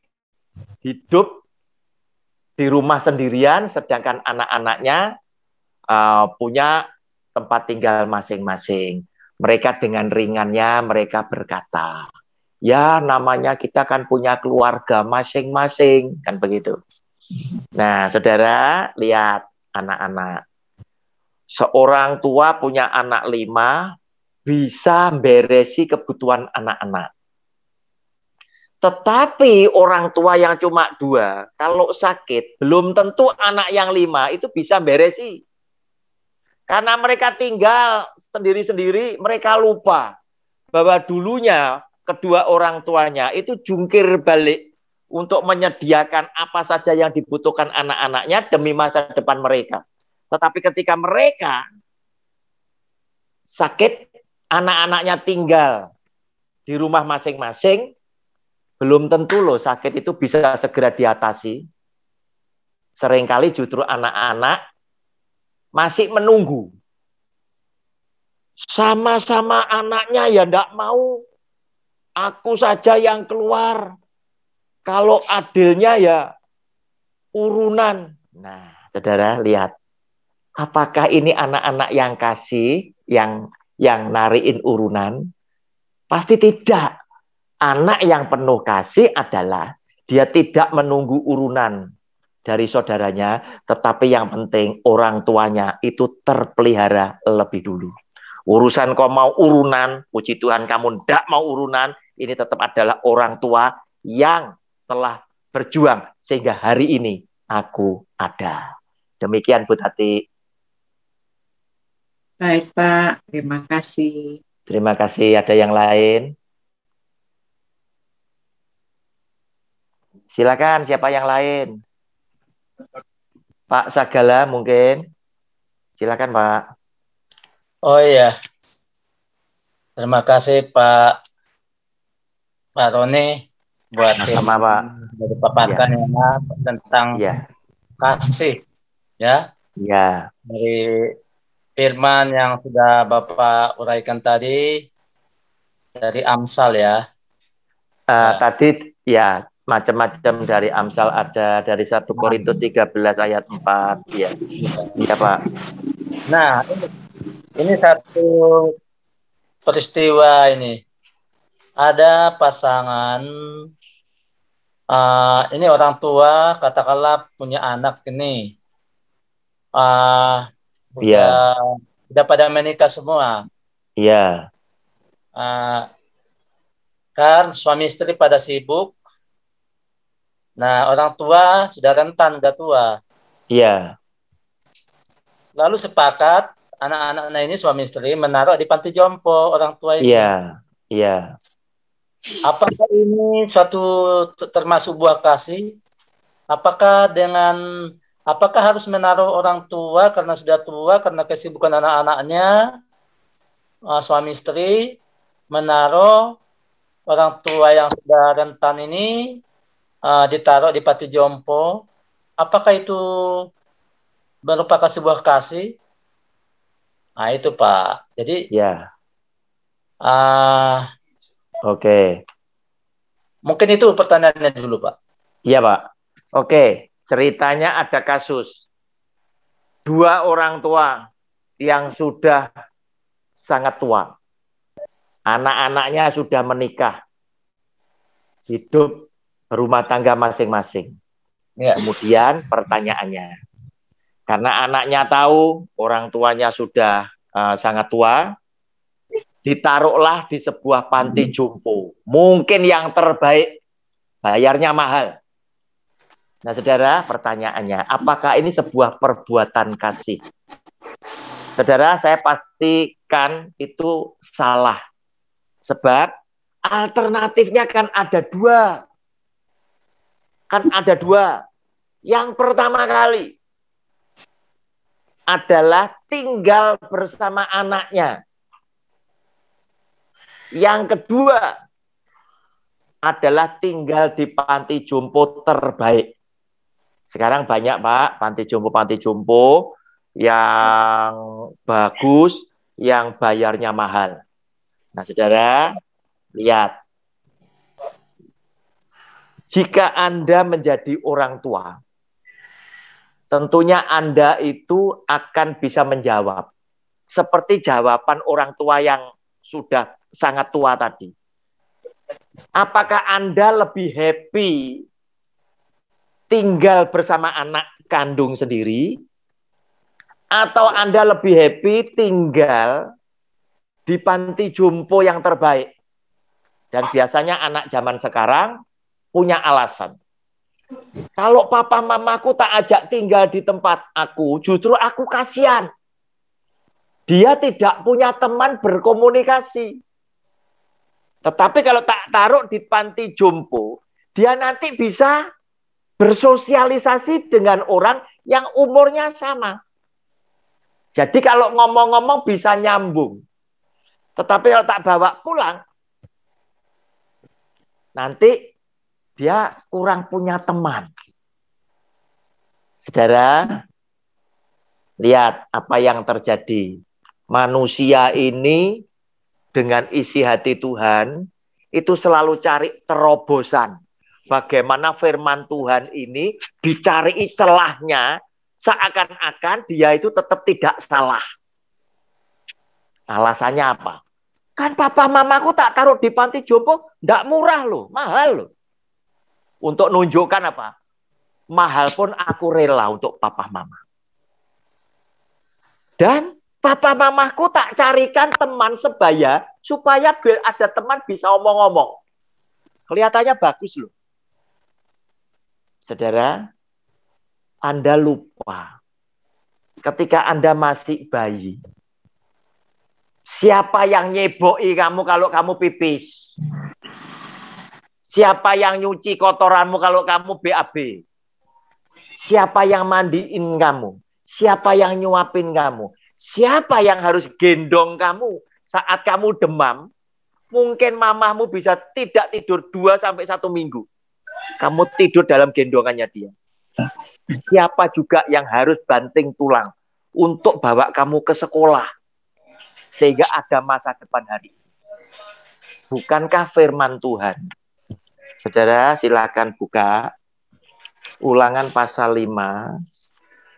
hidup di rumah sendirian, sedangkan anak-anaknya punya tempat tinggal masing-masing. Mereka dengan ringannya mereka berkata, ya namanya kita kan punya keluarga masing-masing, kan begitu. Nah, saudara, lihat anak-anak. Seorang tua punya anak 5, bisa beresi kebutuhan anak-anak. Tetapi orang tua yang cuma 2, kalau sakit, belum tentu anak yang 5 itu bisa beresi. Karena mereka tinggal sendiri-sendiri, mereka lupa bahwa dulunya kedua orang tuanya itu jungkir balik untuk menyediakan apa saja yang dibutuhkan anak-anaknya demi masa depan mereka. Tetapi ketika mereka sakit, anak-anaknya tinggal di rumah masing-masing, belum tentu loh sakit itu bisa segera diatasi. Seringkali justru anak-anak masih menunggu. Sama-sama anaknya ya enggak mau. Aku saja yang keluar. Kalau adilnya ya urunan. Nah, saudara lihat. Apakah ini anak-anak yang kasih, yang nariin urunan? Pasti tidak. Anak yang penuh kasih adalah dia tidak menunggu urunan dari saudaranya, tetapi yang penting orang tuanya itu terpelihara lebih dulu. Urusan kau mau urunan, puji Tuhan kamu tidak mau urunan, ini tetap adalah orang tua yang telah berjuang sehingga hari ini aku ada. Demikian Bu Tati. Baik Pak, terima kasih. Terima kasih. Ada yang lain? Silakan, siapa yang lain? Pak Sagala mungkin. Silakan Pak. Oh iya, terima kasih Pak Roni buat sama Pak dari paparkan ya tentang kasih ya. Iya. Dari firman yang sudah Bapak uraikan tadi dari Amsal ya. Tadi ya macam-macam dari Amsal, ada dari 1 Korintus 13 ayat 4 ya. Iya Pak. Nah, ini satu peristiwa ini. Ada pasangan ini orang tua katakanlah punya anak ini. Udah pada menikah semua. Iya. Kan suami istri pada sibuk. Nah, orang tua sudah rentan, udah tua. Iya. Lalu sepakat anak-anaknya ini suami istri menaruh di panti jompo orang tua ini. Iya. Iya. Apakah ini suatu termasuk buah kasih? Apakah harus menaruh orang tua karena sudah tua, karena kesibukan anak-anaknya, suami istri menaruh orang tua yang sudah rentan ini ditaruh di panti jompo? Apakah itu merupakan sebuah kasih? Nah itu Pak. Jadi ya. Oke. Mungkin itu pertanyaannya dulu Pak. Iya Pak. Oke. Ceritanya ada kasus 2 orang tua yang sudah sangat tua. Anak-anaknya sudah menikah. Hidup berumah tangga masing-masing. Ya. Kemudian pertanyaannya, karena anaknya tahu orang tuanya sudah sangat tua, ditaruhlah di sebuah panti jompo. Mungkin yang terbaik, bayarnya mahal. Nah saudara, pertanyaannya, apakah ini sebuah perbuatan kasih? Saudara, saya pastikan itu salah. Sebab alternatifnya kan ada 2. Yang pertama kali adalah tinggal bersama anaknya. Yang kedua adalah tinggal di panti jompo terbaik. Sekarang banyak Pak, panti jompo yang bagus, yang bayarnya mahal. Nah saudara, lihat. Jika Anda menjadi orang tua, tentunya Anda itu akan bisa menjawab. Seperti jawaban orang tua yang sudah sangat tua tadi. Apakah Anda lebih happy tinggal bersama anak kandung sendiri, atau Anda lebih happy tinggal di panti jompo yang terbaik? Dan biasanya anak zaman sekarang punya alasan. Kalau papa mamaku tak ajak tinggal di tempat aku, justru aku kasihan. Dia tidak punya teman berkomunikasi. Tetapi kalau tak taruh di panti jompo, dia nanti bisa bersosialisasi dengan orang yang umurnya sama. Jadi kalau ngomong-ngomong bisa nyambung. Tetapi kalau tak bawa pulang, nanti dia kurang punya teman. Saudara, lihat apa yang terjadi. Manusia ini dengan isi hati Tuhan itu selalu cari terobosan. Bagaimana firman Tuhan ini dicari celahnya seakan-akan dia itu tetap tidak salah. Alasannya apa? Kan papa mamaku tak taruh di panti jompo, enggak murah loh, mahal loh. Untuk nunjukkan apa? Mahal pun aku rela untuk papa mama. Dan papa mamaku tak carikan teman sebaya supaya biar ada teman bisa omong-omong. Kelihatannya bagus loh. Saudara, Anda lupa ketika Anda masih bayi. Siapa yang nyeboki kamu kalau kamu pipis? Siapa yang nyuci kotoranmu kalau kamu BAB? Siapa yang mandiin kamu? Siapa yang nyuapin kamu? Siapa yang harus gendong kamu saat kamu demam? Mungkin mamahmu bisa tidak tidur 2-1 minggu. Kamu tidur dalam gendongannya dia. Siapa juga yang harus banting tulang untuk bawa kamu ke sekolah sehingga ada masa depan hari? Bukankah firman Tuhan? Saudara, silakan buka Ulangan pasal 5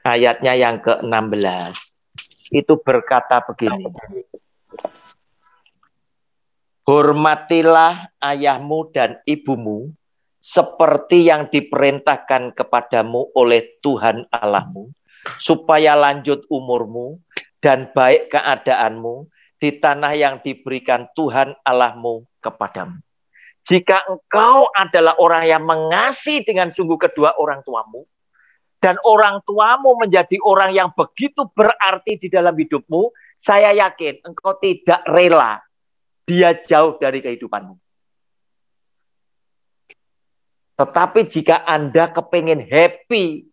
ayatnya yang ke-16. Itu berkata begini. Hormatilah ayahmu dan ibumu seperti yang diperintahkan kepadamu oleh Tuhan Allahmu, supaya lanjut umurmu dan baik keadaanmu di tanah yang diberikan Tuhan Allahmu kepadamu. Jika engkau adalah orang yang mengasihi dengan sungguh kedua orang tuamu, dan orang tuamu menjadi orang yang begitu berarti di dalam hidupmu, saya yakin engkau tidak rela dia jauh dari kehidupanmu. Tetapi jika Anda kepingin happy,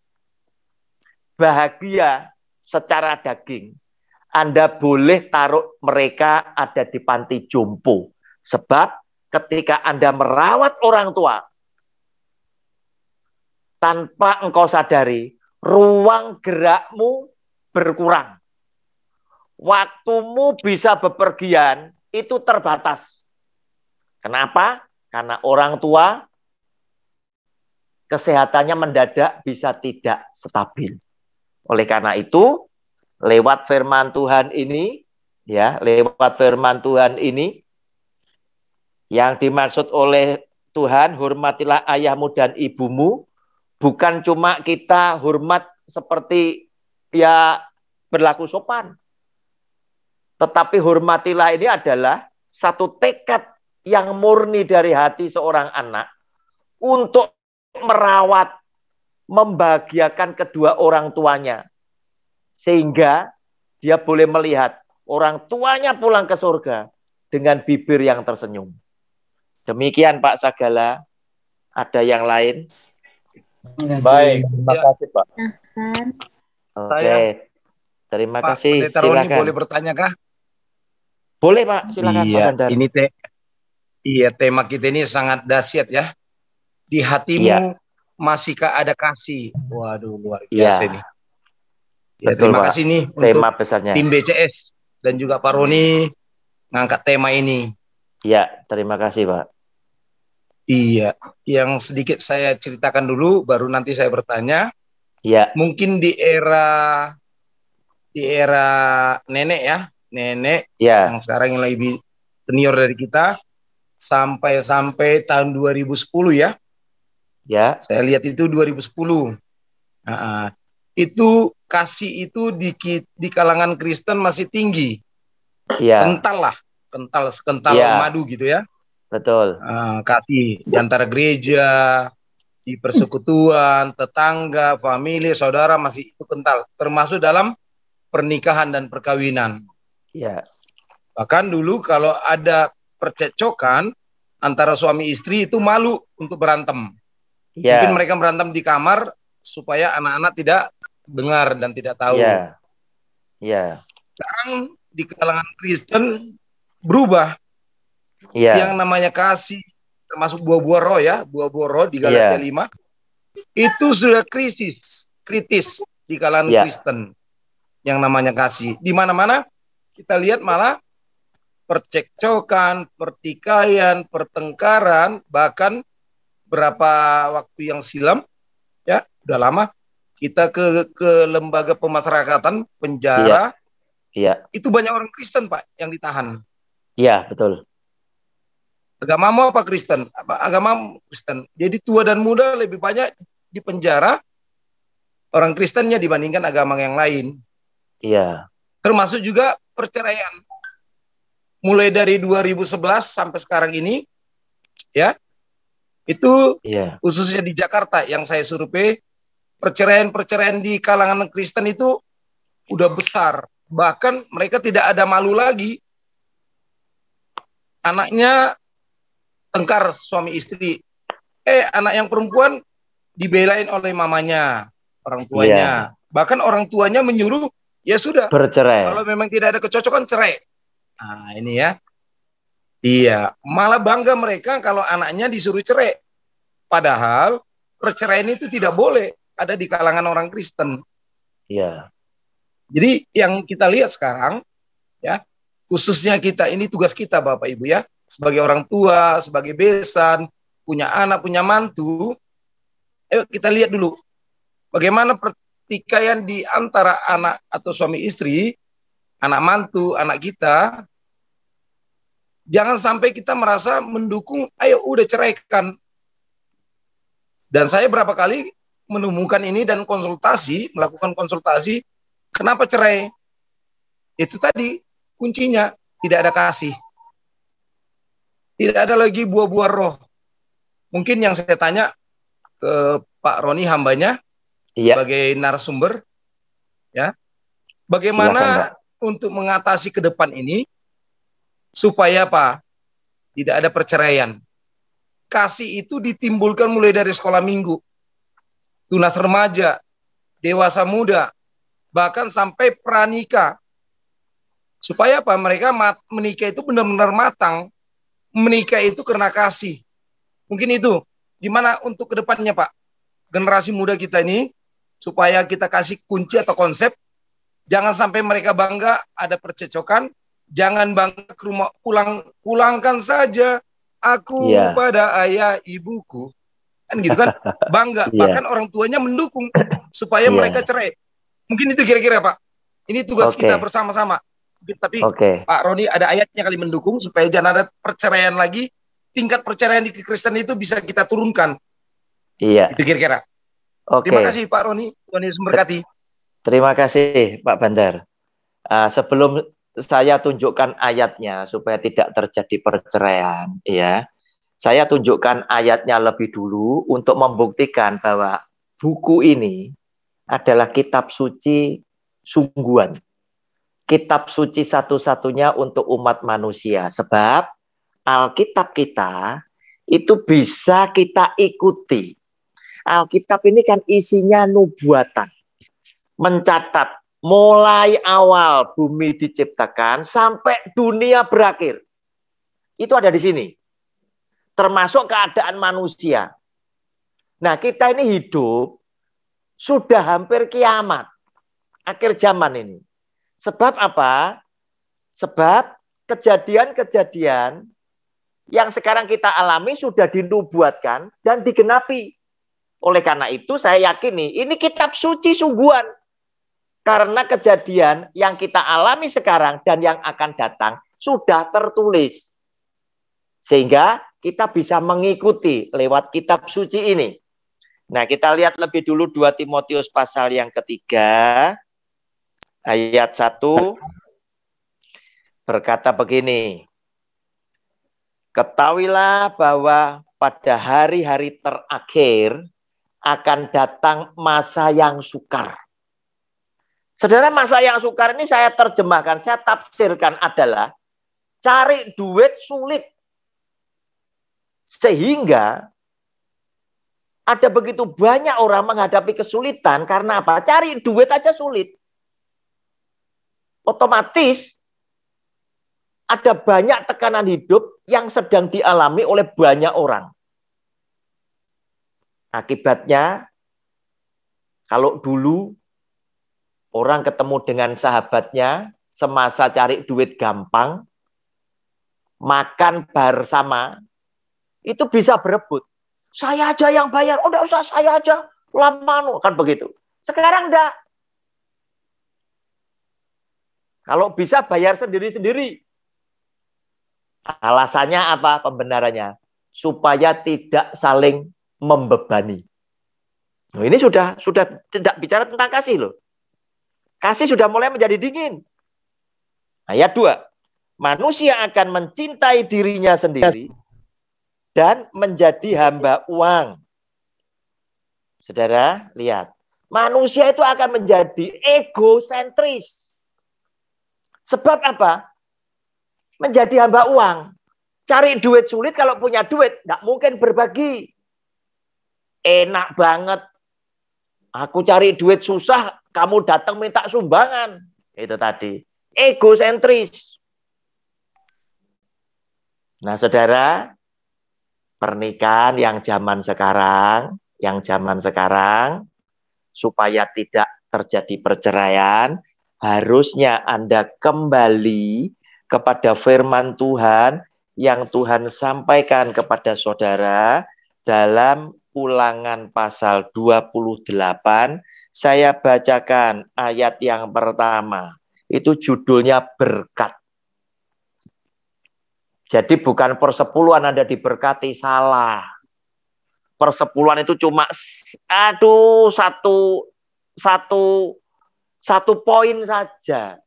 bahagia secara daging, Anda boleh taruh mereka ada di panti jompo. Sebab ketika Anda merawat orang tua, tanpa engkau sadari, ruang gerakmu berkurang. Waktumu bisa bepergian, itu terbatas. Kenapa? Karena orang tua kesehatannya mendadak bisa tidak stabil. Oleh karena itu, lewat firman Tuhan ini, yang dimaksud oleh Tuhan, hormatilah ayahmu dan ibumu, bukan cuma kita hormat seperti ya berlaku sopan. Tetapi hormatilah ini adalah satu tekad yang murni dari hati seorang anak untuk merawat, membahagiakan kedua orang tuanya. Sehingga dia boleh melihat orang tuanya pulang ke surga dengan bibir yang tersenyum. Demikian Pak Sagala. Ada yang lain? Baik, terima kasih Pak. Oke. Terima kasih. Pendeta Roni silakan. boleh bertanya kah? Boleh Pak, silakan. Iya, Pak ini tema kita ini sangat dahsyat ya. Di hatimu Iya. masihkah ada kasih? Waduh, luar biasa ini. Ya, Betul, terima Pak. kasih nih Tema untuk besarnya. tim BCS dan juga Pak Roni ngangkat tema ini. Iya, terima kasih Pak. Iya, yang sedikit saya ceritakan dulu, baru nanti saya bertanya. Iya. Mungkin di era nenek ya, nenek Iya. yang sekarang yang senior dari kita sampai tahun 2010 ya. Ya. Saya lihat itu 2010. Itu kasih itu di kalangan Kristen masih tinggi. Ya. Kental lah, sekental madu gitu ya. Betul. Kasih di antara gereja, di persekutuan, tetangga, famili, saudara masih itu kental. Termasuk dalam pernikahan dan perkawinan. Ya. Bahkan dulu kalau ada percecokan antara suami istri itu malu untuk berantem. Ya. Mungkin mereka berantem di kamar supaya anak-anak tidak dengar dan tidak tahu. Ya. Ya. Sekarang di kalangan Kristen berubah. Ya. Yang namanya kasih, termasuk buah-buah roh ya, buah-buah roh di Galatia 5, itu sudah kritis di kalangan Kristen. Yang namanya kasih. Di mana-mana kita lihat malah percekcokan, pertikaian, pertengkaran, bahkan berapa waktu yang silam, ya, udah lama, kita ke lembaga pemasyarakatan, penjara, itu banyak orang Kristen, Pak, yang ditahan. Iya, betul. Agamamu apa Kristen? Agamamu Kristen. Jadi tua dan muda lebih banyak di penjara orang Kristennya dibandingkan agama yang lain. Iya. Termasuk juga perceraian. Mulai dari 2011 sampai sekarang ini, ya, itu khususnya di Jakarta yang saya survei, perceraian di kalangan Kristen itu udah besar. Bahkan mereka tidak ada malu lagi. Anaknya tengkar suami istri. Anak yang perempuan dibelain oleh mamanya, orang tuanya. Bahkan orang tuanya menyuruh, ya sudah, bercerai. Kalau memang tidak ada kecocokan, cerai. Nah, ini ya. Iya, malah bangga mereka kalau anaknya disuruh cerai. Padahal perceraian itu tidak boleh ada di kalangan orang Kristen. Iya. Jadi yang kita lihat sekarang, ya, khususnya kita, ini tugas kita Bapak Ibu ya, sebagai orang tua, sebagai besan, punya anak, punya mantu, ayo kita lihat dulu bagaimana pertikaian di antara anak atau suami istri, anak mantu, anak kita. Jangan sampai kita merasa mendukung, ayo udah ceraikan. Dan saya berapa kali menemukan ini dan melakukan konsultasi, kenapa cerai? Itu tadi kuncinya, tidak ada kasih. Tidak ada lagi buah-buah roh. Mungkin yang saya tanya ke Pak Roni hambanya, sebagai narasumber, ya, bagaimana untuk mengatasi ke depan ini supaya apa? Tidak ada perceraian. Kasih itu ditimbulkan mulai dari sekolah minggu, tunas remaja, dewasa muda, bahkan sampai pranikah. Supaya apa? Mereka menikah itu benar-benar matang. Menikah itu karena kasih. Mungkin itu. Gimana untuk kedepannya Pak? Generasi muda kita ini, supaya kita kasih kunci atau konsep, jangan sampai mereka bangga ada percecokan, jangan bangga ke rumah, pulangkan saja aku pada ayah ibuku. Kan gitu kan? Bangga. Bahkan orang tuanya mendukung supaya mereka cerai. Mungkin itu kira-kira Pak. Ini tugas kita bersama-sama. Tapi Pak Roni ada ayatnya kali mendukung supaya jangan ada perceraian lagi. Tingkat perceraian di Kristen itu bisa kita turunkan. Iya. Itu kira-kira. Terima kasih Pak Roni. Tuhan Yesus memberkati. Terima kasih Pak Bandar. Sebelum saya tunjukkan ayatnya supaya tidak terjadi perceraian, ya, saya tunjukkan ayatnya lebih dulu untuk membuktikan bahwa buku ini adalah kitab suci sungguhan. Kitab suci satu-satunya untuk umat manusia. Sebab Alkitab kita itu bisa kita ikuti. Alkitab ini kan isinya nubuatan. Mencatat mulai awal bumi diciptakan sampai dunia berakhir. Itu ada di sini. Termasuk keadaan manusia. Nah, kita ini hidup sudah hampir kiamat. Akhir zaman ini. Sebab apa? Sebab kejadian-kejadian yang sekarang kita alami sudah dinubuatkan dan digenapi. Oleh karena itu saya yakini ini kitab suci sungguhan. Karena kejadian yang kita alami sekarang dan yang akan datang sudah tertulis. Sehingga kita bisa mengikuti lewat kitab suci ini. Nah, kita lihat lebih dulu 2 Timotius pasal yang ketiga, ayat 1, berkata begini. Ketahuilah bahwa pada hari-hari terakhir akan datang masa yang sukar. Saudara, masa yang sukar ini saya terjemahkan, saya tafsirkan adalah cari duit sulit. Sehingga ada begitu banyak orang menghadapi kesulitan karena apa? Cari duit aja sulit. Otomatis ada banyak tekanan hidup yang sedang dialami oleh banyak orang. Akibatnya, kalau dulu orang ketemu dengan sahabatnya, semasa cari duit gampang, makan bersama, itu bisa berebut. Saya aja yang bayar, oh enggak usah, saya aja, lama kan begitu. Sekarang enggak. Kalau bisa bayar sendiri-sendiri. Alasannya apa? Pembenarannya. Supaya tidak saling membebani. Nah, ini sudah tidak bicara tentang kasih loh. Kasih sudah mulai menjadi dingin. Ayat 2. Manusia akan mencintai dirinya sendiri dan menjadi hamba uang. Saudara, lihat. Manusia itu akan menjadi egosentris. Sebab apa? Menjadi hamba uang. Cari duit sulit, kalau punya duit, tidak mungkin berbagi. Enak banget. Aku cari duit susah, kamu datang minta sumbangan. Itu tadi. Egosentris. Nah, saudara, pernikahan yang zaman sekarang, supaya tidak terjadi perceraian, harusnya Anda kembali kepada firman Tuhan yang Tuhan sampaikan kepada saudara dalam Ulangan pasal 28. Saya bacakan ayat yang pertama. Itu judulnya berkat. Jadi bukan persepuluhan Anda diberkati, salah. Persepuluhan itu cuma satu poin saja.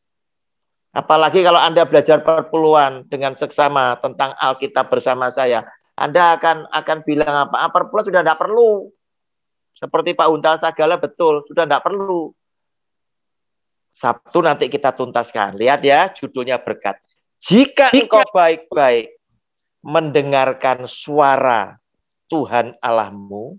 Apalagi kalau Anda belajar perpuluhan dengan seksama tentang Alkitab bersama saya, Anda akan bilang apa? Perpuluhan sudah tidak perlu. Seperti Pak Untal Sagala, betul, sudah tidak perlu. Sabtu nanti kita tuntaskan. Lihat ya, judulnya berkat. Jika engkau baik-baik mendengarkan suara Tuhan Allahmu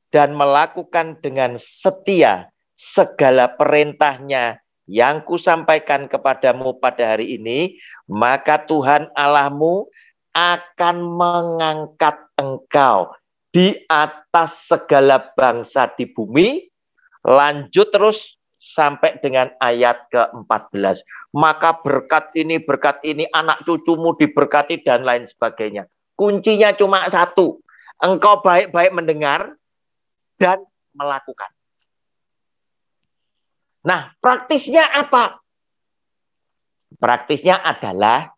dan melakukan dengan setia segala perintahnya yang kusampaikan kepadamu pada hari ini, maka Tuhan Allahmu akan mengangkat engkau di atas segala bangsa di bumi. Lanjut terus sampai dengan ayat ke-14. Maka berkat ini, anak cucumu diberkati dan lain sebagainya. Kuncinya cuma satu. Engkau baik-baik mendengar dan melakukan. Nah, praktisnya apa? Praktisnya adalah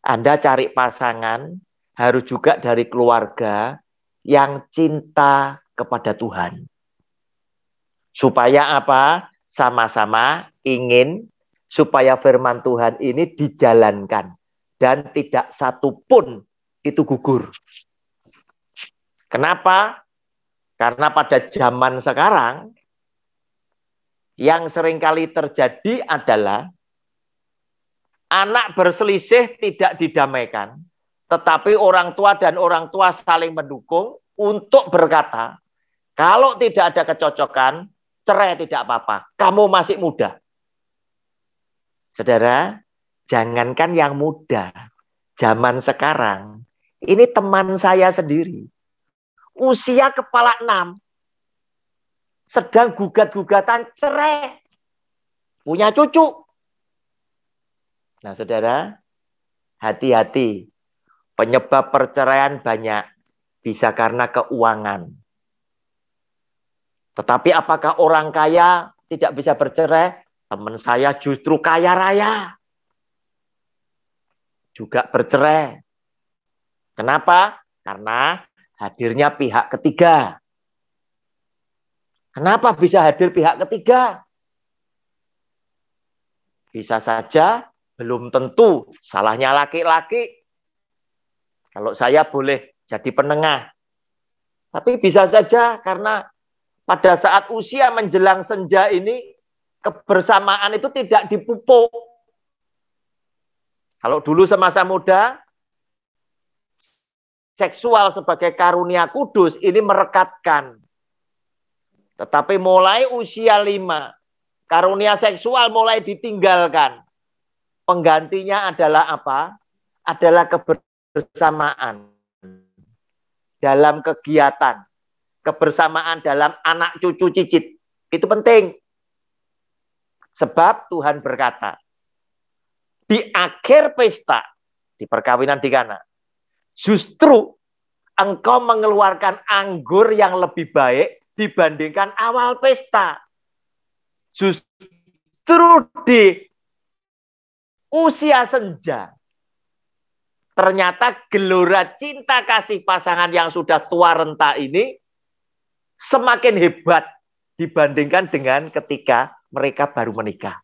Anda cari pasangan harus juga dari keluarga yang cinta kepada Tuhan. Supaya apa? Sama-sama ingin supaya firman Tuhan ini dijalankan dan tidak satu pun itu gugur. Kenapa? Karena pada zaman sekarang yang seringkali terjadi adalah anak berselisih tidak didamaikan, tetapi orang tua dan orang tua saling mendukung untuk berkata, kalau tidak ada kecocokan, cerai tidak apa-apa, kamu masih muda. Saudara, jangankan yang muda, zaman sekarang, ini teman saya sendiri, usia kepala 6, sedang gugat-gugatan cerai, punya cucu. Nah, saudara, hati-hati. Penyebab perceraian banyak, bisa karena keuangan. Tetapi apakah orang kaya tidak bisa bercerai? Teman saya justru kaya raya, juga bercerai. Kenapa? Karena hadirnya pihak ketiga. Kenapa bisa hadir pihak ketiga? Bisa saja belum tentu salahnya laki-laki. Kalau saya boleh jadi penengah. Tapi bisa saja karena pada saat usia menjelang senja ini, kebersamaan itu tidak dipupuk. Kalau dulu semasa muda, seksual sebagai karunia kudus ini merekatkan. Tetapi mulai usia 5, karunia seksual mulai ditinggalkan. Penggantinya adalah apa? Adalah kebersamaan dalam kegiatan, kebersamaan dalam anak cucu cicit. Itu penting. Sebab Tuhan berkata, di akhir pesta, di perkawinan di Kana, justru engkau mengeluarkan anggur yang lebih baik dibandingkan awal pesta. Justru di usia senja, ternyata gelora cinta kasih pasangan yang sudah tua renta ini semakin hebat dibandingkan dengan ketika mereka baru menikah.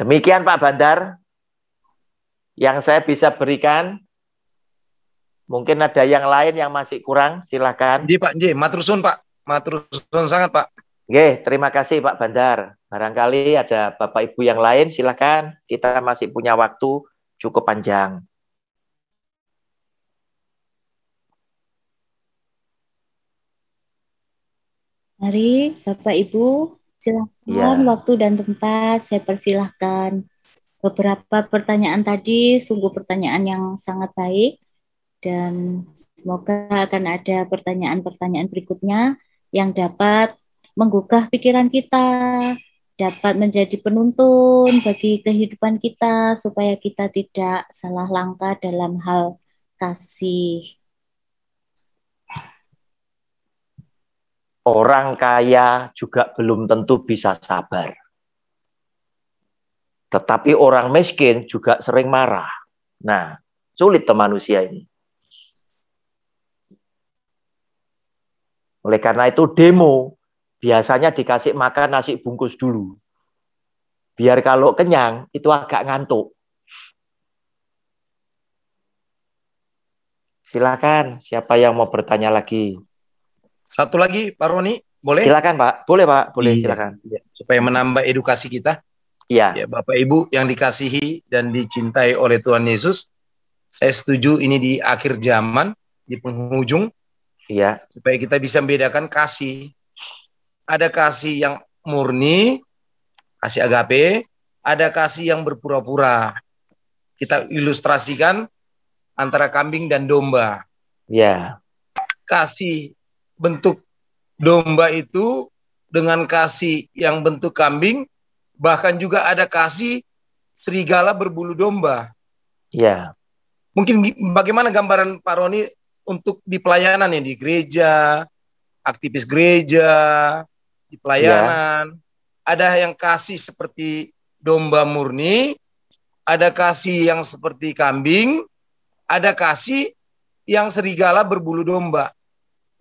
Demikian Pak Bandar yang saya bisa berikan. Mungkin ada yang lain yang masih kurang, silakan. Iya Pak, matur suwun Pak, matur suwun sangat Pak. Oke, terima kasih Pak Bandar. Barangkali ada Bapak Ibu yang lain, silakan. Kita masih punya waktu cukup panjang. Mari Bapak Ibu, silakan waktu dan tempat saya persilahkan. Beberapa pertanyaan tadi sungguh pertanyaan yang sangat baik dan semoga akan ada pertanyaan-pertanyaan berikutnya yang dapat menggugah pikiran kita, dapat menjadi penuntun bagi kehidupan kita supaya kita tidak salah langkah dalam hal kasih. Orang kaya juga belum tentu bisa sabar. Tetapi orang miskin juga sering marah. Nah, sulit manusia ini. Oleh karena itu demo biasanya dikasih makan nasi bungkus dulu. Biar kalau kenyang itu agak ngantuk. Silakan, siapa yang mau bertanya lagi? Satu lagi Pak Roni, boleh? Silakan Pak, boleh Pak, boleh silakan. Supaya menambah edukasi kita. Iya. Ya, Bapak Ibu yang dikasihi dan dicintai oleh Tuhan Yesus, saya setuju ini di akhir zaman, di penghujung. Iya. Supaya kita bisa membedakan kasih. Ada kasih yang murni, kasih agape, ada kasih yang berpura-pura. Kita ilustrasikan antara kambing dan domba. Iya. Kasih bentuk domba itu dengan kasih yang bentuk kambing, bahkan juga ada kasih serigala berbulu domba. Iya. Mungkin bagaimana gambaran Pak Roni untuk di pelayanan ya, di gereja, aktivis gereja, di pelayanan. Ada yang kasih seperti domba murni, ada kasih yang seperti kambing, ada kasih yang serigala berbulu domba.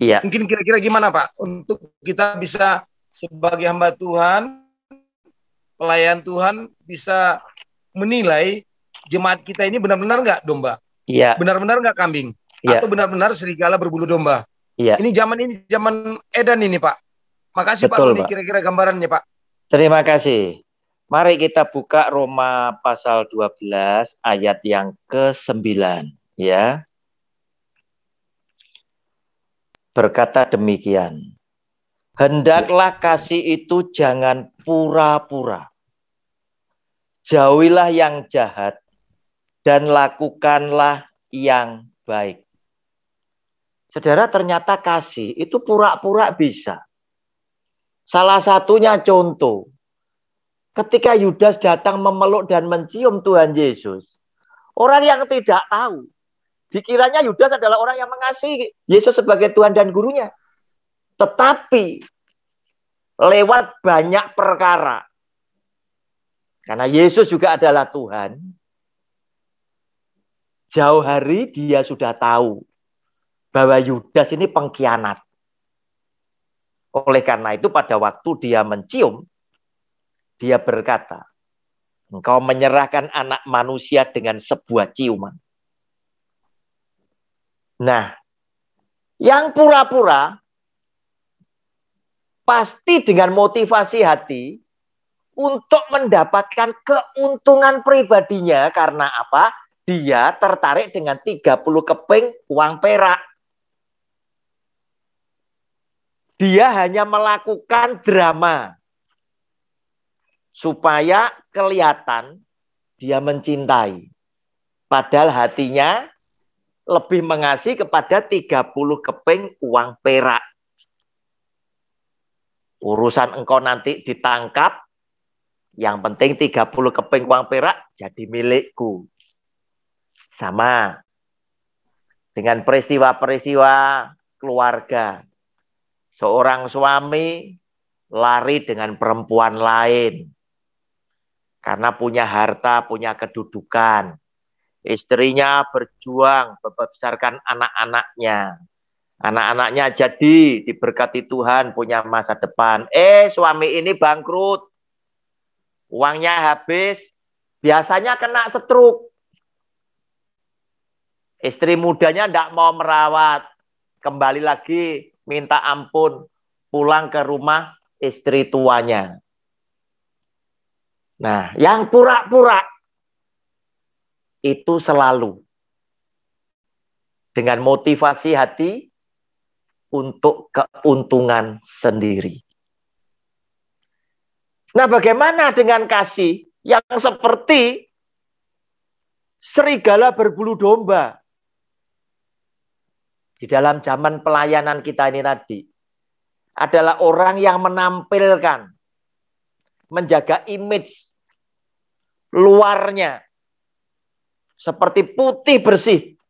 Iya. Mungkin kira-kira gimana Pak untuk kita bisa sebagai hamba Tuhan, pelayan Tuhan bisa menilai jemaat kita ini benar-benar nggak domba? Iya. Benar-benar nggak kambing? Iya. Atau benar-benar serigala berbulu domba? Iya. Ini zaman edan ini Pak. Makasih Betul, Pak, ini kira-kira gambarannya Pak. Terima kasih. Mari kita buka Roma pasal 12 ayat yang ke-9 ya. Berkata demikian. Hendaklah kasih itu jangan pura-pura. Jauhilah yang jahat dan lakukanlah yang baik. Saudara, ternyata kasih itu pura-pura bisa. Salah satunya contoh. Ketika Yudas datang memeluk dan mencium Tuhan Yesus. Orang yang tidak tahu. Dikiranya Yudas adalah orang yang mengasihi Yesus sebagai Tuhan dan gurunya. Tetapi lewat banyak perkara. Karena Yesus juga adalah Tuhan. Jauh hari dia sudah tahu bahwa Yudas ini pengkhianat. Oleh karena itu pada waktu dia mencium, dia berkata, engkau menyerahkan anak manusia dengan sebuah ciuman. Nah, yang pura-pura pasti dengan motivasi hati untuk mendapatkan keuntungan pribadinya. Karena apa? Dia tertarik dengan 30 keping uang perak. Dia hanya melakukan drama supaya kelihatan dia mencintai. Padahal hatinya lebih mengasihi kepada 30 keping uang perak. Urusan engkau nanti ditangkap, yang penting 30 keping uang perak jadi milikku. Sama dengan peristiwa-peristiwa keluarga. Seorang suami lari dengan perempuan lain karena punya harta, punya kedudukan. Istrinya berjuang membesarkan anak-anaknya. Anak-anaknya jadi diberkati Tuhan, punya masa depan. Suami ini bangkrut. Uangnya habis. Biasanya kena stroke. Istri mudanya tidak mau merawat. Kembali lagi minta ampun. Pulang ke rumah istri tuanya. Nah, yang pura-pura itu selalu dengan motivasi hati untuk keuntungan sendiri. Nah, bagaimana dengan kasih yang seperti serigala berbulu domba? Di dalam zaman pelayanan kita ini tadi, adalah orang yang menampilkan, menjaga image luarnya, seperti putih bersih.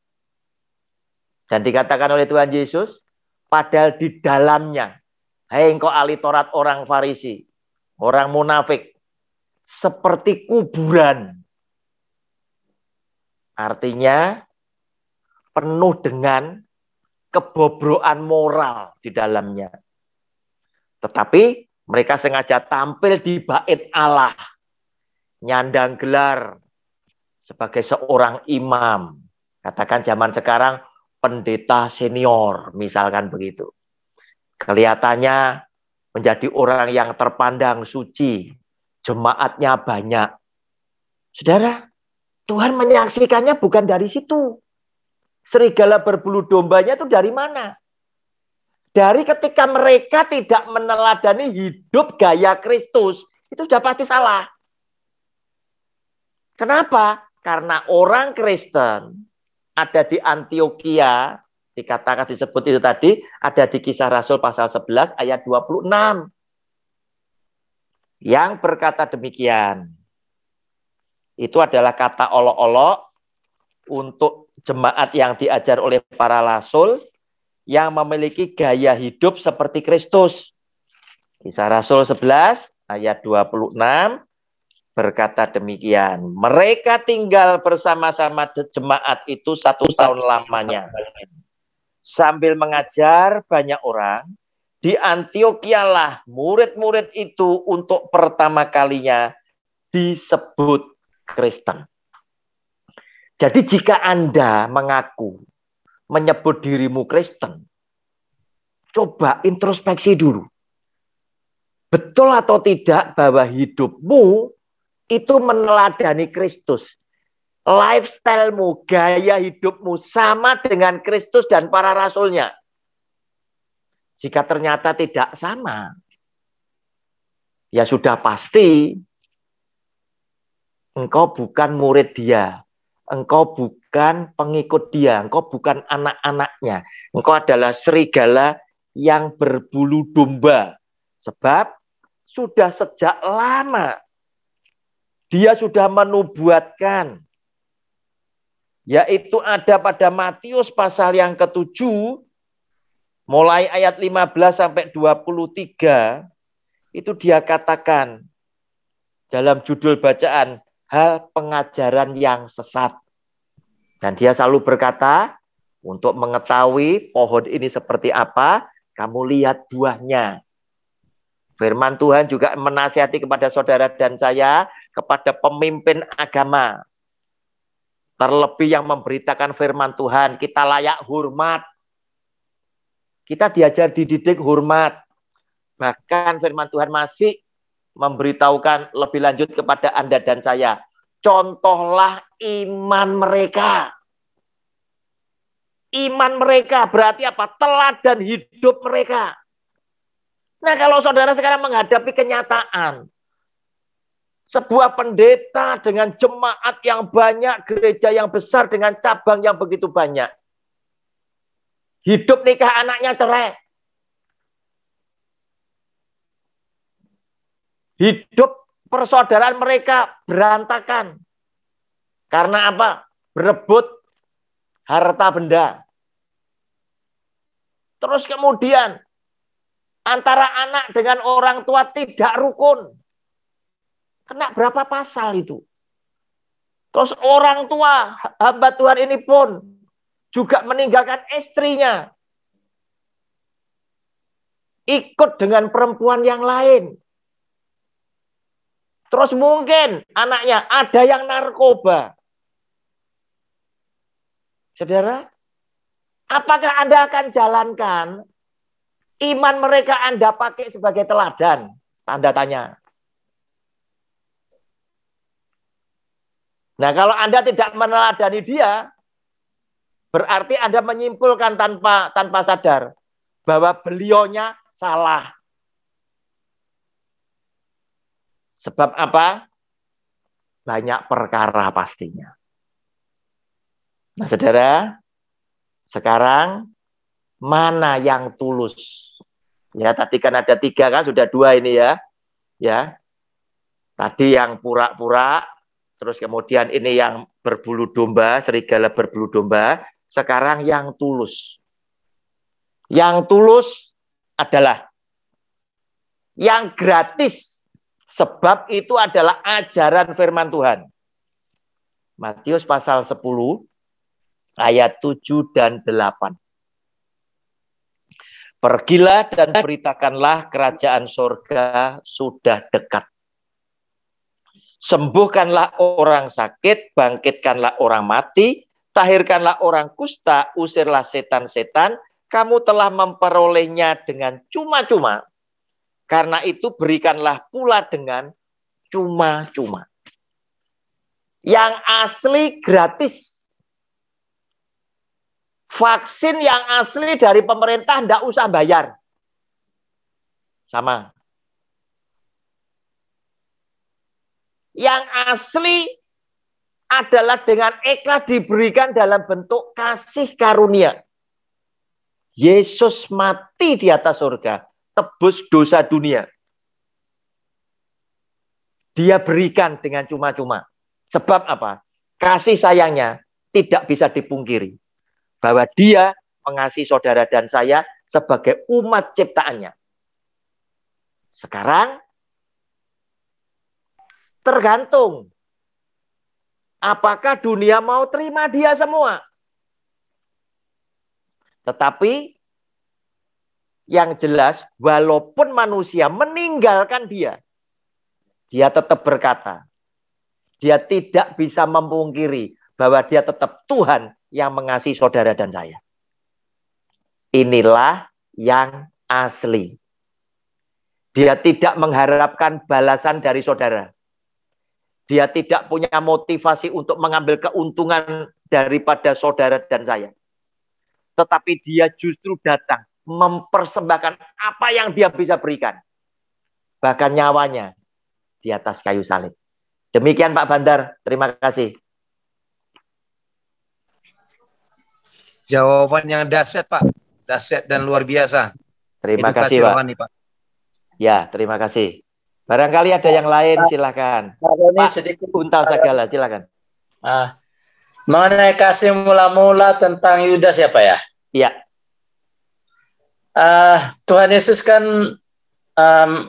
Dan dikatakan oleh Tuhan Yesus, padahal di dalamnya, hei engkau ahli Taurat orang Farisi, orang munafik, seperti kuburan. Artinya, penuh dengan kebobrokan moral di dalamnya. Tetapi mereka sengaja tampil di bait Allah, nyandang gelar sebagai seorang imam. Katakan zaman sekarang pendeta senior, misalkan begitu. Kelihatannya menjadi orang yang terpandang suci, jemaatnya banyak. Saudara, Tuhan menyaksikannya bukan dari situ. Serigala berbulu dombanya itu dari mana? Dari ketika mereka tidak meneladani hidup gaya Kristus, itu sudah pasti salah. Kenapa? Karena orang Kristen ada di Antioquia, dikatakan disebut itu tadi, ada di Kisah Rasul pasal 11 ayat 26. Yang berkata demikian. Itu adalah kata olok-olok untuk jemaat yang diajar oleh para rasul yang memiliki gaya hidup seperti Kristus. Kisah Rasul 11 ayat 26 berkata demikian. Mereka tinggal bersama-sama jemaat itu 1 tahun lamanya. Sambil mengajar banyak orang, di Antioquia lah murid-murid itu untuk pertama kalinya disebut Kristen. Jadi jika Anda mengaku, menyebut dirimu Kristen, coba introspeksi dulu. Betul atau tidak bahwa hidupmu itu meneladani Kristus. Lifestyle-mu, gaya hidupmu sama dengan Kristus dan para rasulnya. Jika ternyata tidak sama, ya sudah pasti engkau bukan murid dia. Engkau bukan pengikut dia, engkau bukan anak-anaknya. Engkau adalah serigala yang berbulu domba. Sebab sudah sejak lama dia sudah menubuatkan. Yaitu ada pada Matius pasal yang ke-7, mulai ayat 15 sampai 23, itu dia katakan dalam judul bacaan, hal pengajaran yang sesat. Dan dia selalu berkata, untuk mengetahui pohon ini seperti apa, kamu lihat buahnya. Firman Tuhan juga menasihati kepada saudara dan saya, kepada pemimpin agama. Terlebih yang memberitakan firman Tuhan, kita layak hormat. Kita diajar dididik hormat. Bahkan firman Tuhan masih memberitahukan lebih lanjut kepada Anda dan saya. Contohlah iman mereka. Iman mereka berarti apa? Teladan hidup mereka. Nah, kalau saudara sekarang menghadapi kenyataan, sebuah pendeta dengan jemaat yang banyak, gereja yang besar dengan cabang yang begitu banyak, hidup nikah anaknya cerai, hidup persaudaraan mereka berantakan. Karena apa? Berebut harta benda. Terus kemudian antara anak dengan orang tua tidak rukun. Kena berapa pasal itu? Terus orang tua hamba Tuhan ini pun juga meninggalkan istrinya. Ikut dengan perempuan yang lain. Terus mungkin anaknya ada yang narkoba. Saudara, apakah Anda akan jalankan iman mereka Anda pakai sebagai teladan? Tanda tanya. Nah, kalau Anda tidak meneladani dia, berarti Anda menyimpulkan tanpa sadar bahwa beliaunya salah. Sebab apa? Banyak perkara pastinya. Nah, saudara, sekarang mana yang tulus? Ya, tadi kan ada 3 kan, sudah 2 ini ya. Ya. Tadi yang pura-pura, terus kemudian ini yang berbulu domba, serigala berbulu domba. Sekarang yang tulus. Yang tulus adalah yang gratis. Sebab itu adalah ajaran firman Tuhan. Matius pasal 10, ayat 7 dan 8. Pergilah dan beritakanlah kerajaan surga sudah dekat. Sembuhkanlah orang sakit, bangkitkanlah orang mati, tahirkanlah orang kusta, usirlah setan-setan. Kamu telah memperolehnya dengan cuma-cuma. Karena itu berikanlah pula dengan cuma-cuma. Yang asli gratis. Vaksin yang asli dari pemerintah tidak usah bayar. Sama. Yang asli adalah dengan ikhlas diberikan dalam bentuk kasih karunia. Yesus mati di atas surga, tebus dosa dunia. Dia berikan dengan cuma-cuma. Sebab apa? Kasih sayangnya tidak bisa dipungkiri. Bahwa dia mengasihi saudara dan saya sebagai umat ciptaannya. Sekarang tergantung apakah dunia mau terima dia semua. Tetapi yang jelas walaupun manusia meninggalkan dia, dia tetap berkata, dia tidak bisa memungkiri bahwa dia tetap Tuhan yang mengasihi saudara dan saya. Inilah yang asli. Dia tidak mengharapkan balasan dari saudara. Dia tidak punya motivasi untuk mengambil keuntungan daripada saudara dan saya. Tetapi dia justru datang mempersembahkan apa yang dia bisa berikan. Bahkan nyawanya di atas kayu salib. Demikian Pak Bandar, terima kasih. Jawaban yang dahsyat Pak, dahsyat dan luar biasa. Terima kasih Pak. Pak. Ya, terima kasih. Barangkali ada yang lain, silakan. Ini Pak sedikit Untal Sagala, silakan. Mengenai kasih mula-mula tentang Yudas ya Pak ya? Iya. Tuhan Yesus kan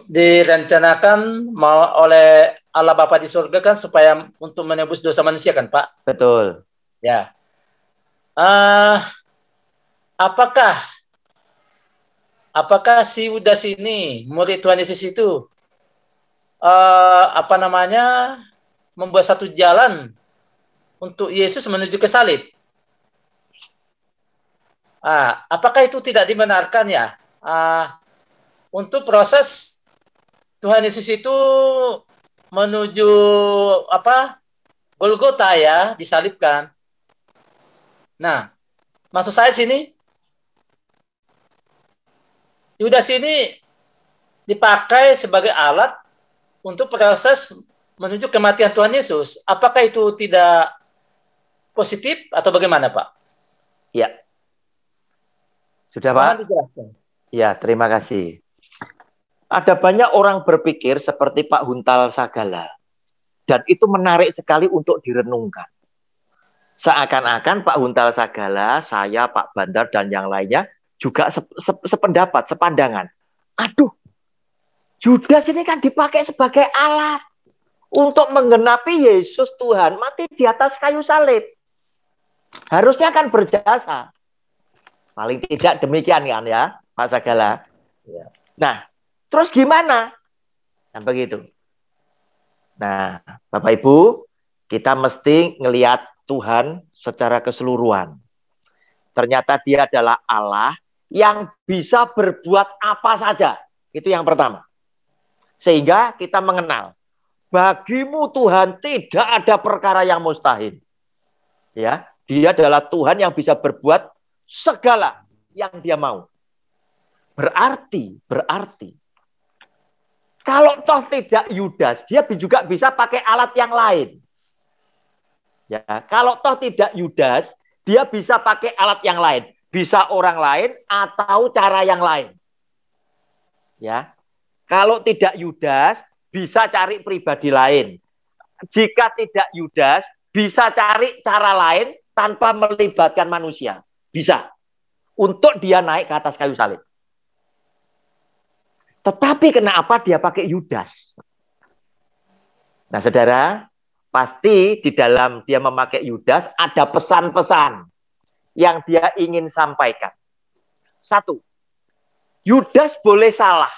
direncanakan oleh Allah Bapa di surga kan supaya untuk menebus dosa manusia kan Pak? Betul. Ya. apakah si Yudas ini, murid Tuhan Yesus itu, membuat satu jalan untuk Yesus menuju ke salib? Apakah itu tidak dibenarkan ya? Untuk proses Tuhan Yesus itu menuju Golgota ya, disalibkan. Nah, maksud saya sini, Yudas ini dipakai sebagai alat untuk proses menuju kematian Tuhan Yesus. Apakah itu tidak positif atau bagaimana, Pak? Ya. Sudah, Pak? Ya, terima kasih. Ada banyak orang berpikir seperti Pak Huntal Sagala. Dan itu menarik sekali untuk direnungkan. Seakan-akan Pak Huntal Sagala, saya, Pak Bandar, dan yang lainnya juga sependapat, sepandangan. Aduh, Yudas ini kan dipakai sebagai alat untuk menggenapi Yesus Tuhan mati di atas kayu salib. Harusnya kan berjasa. Paling tidak demikian kan ya, Pak Sagala. Ya. Nah, terus gimana? Nah, begitu. Nah, Bapak Ibu, kita mesti ngelihat Tuhan secara keseluruhan. Ternyata dia adalah Allah yang bisa berbuat apa saja. Itu yang pertama. Sehingga kita mengenal, bagimu Tuhan tidak ada perkara yang mustahil. Ya, dia adalah Tuhan yang bisa berbuat segala yang dia mau. Berarti kalau toh tidak Yudas, dia juga bisa pakai alat yang lain. Ya, kalau toh tidak Yudas, dia bisa pakai alat yang lain, bisa orang lain atau cara yang lain. Ya, kalau tidak Yudas, bisa cari pribadi lain. Jika tidak Yudas, bisa cari cara lain tanpa melibatkan manusia. Bisa. Untuk dia naik ke atas kayu salib. Tetapi kenapa dia pakai Yudas? Nah, saudara, pasti di dalam dia memakai Yudas ada pesan-pesan yang dia ingin sampaikan. Satu, Yudas boleh salah.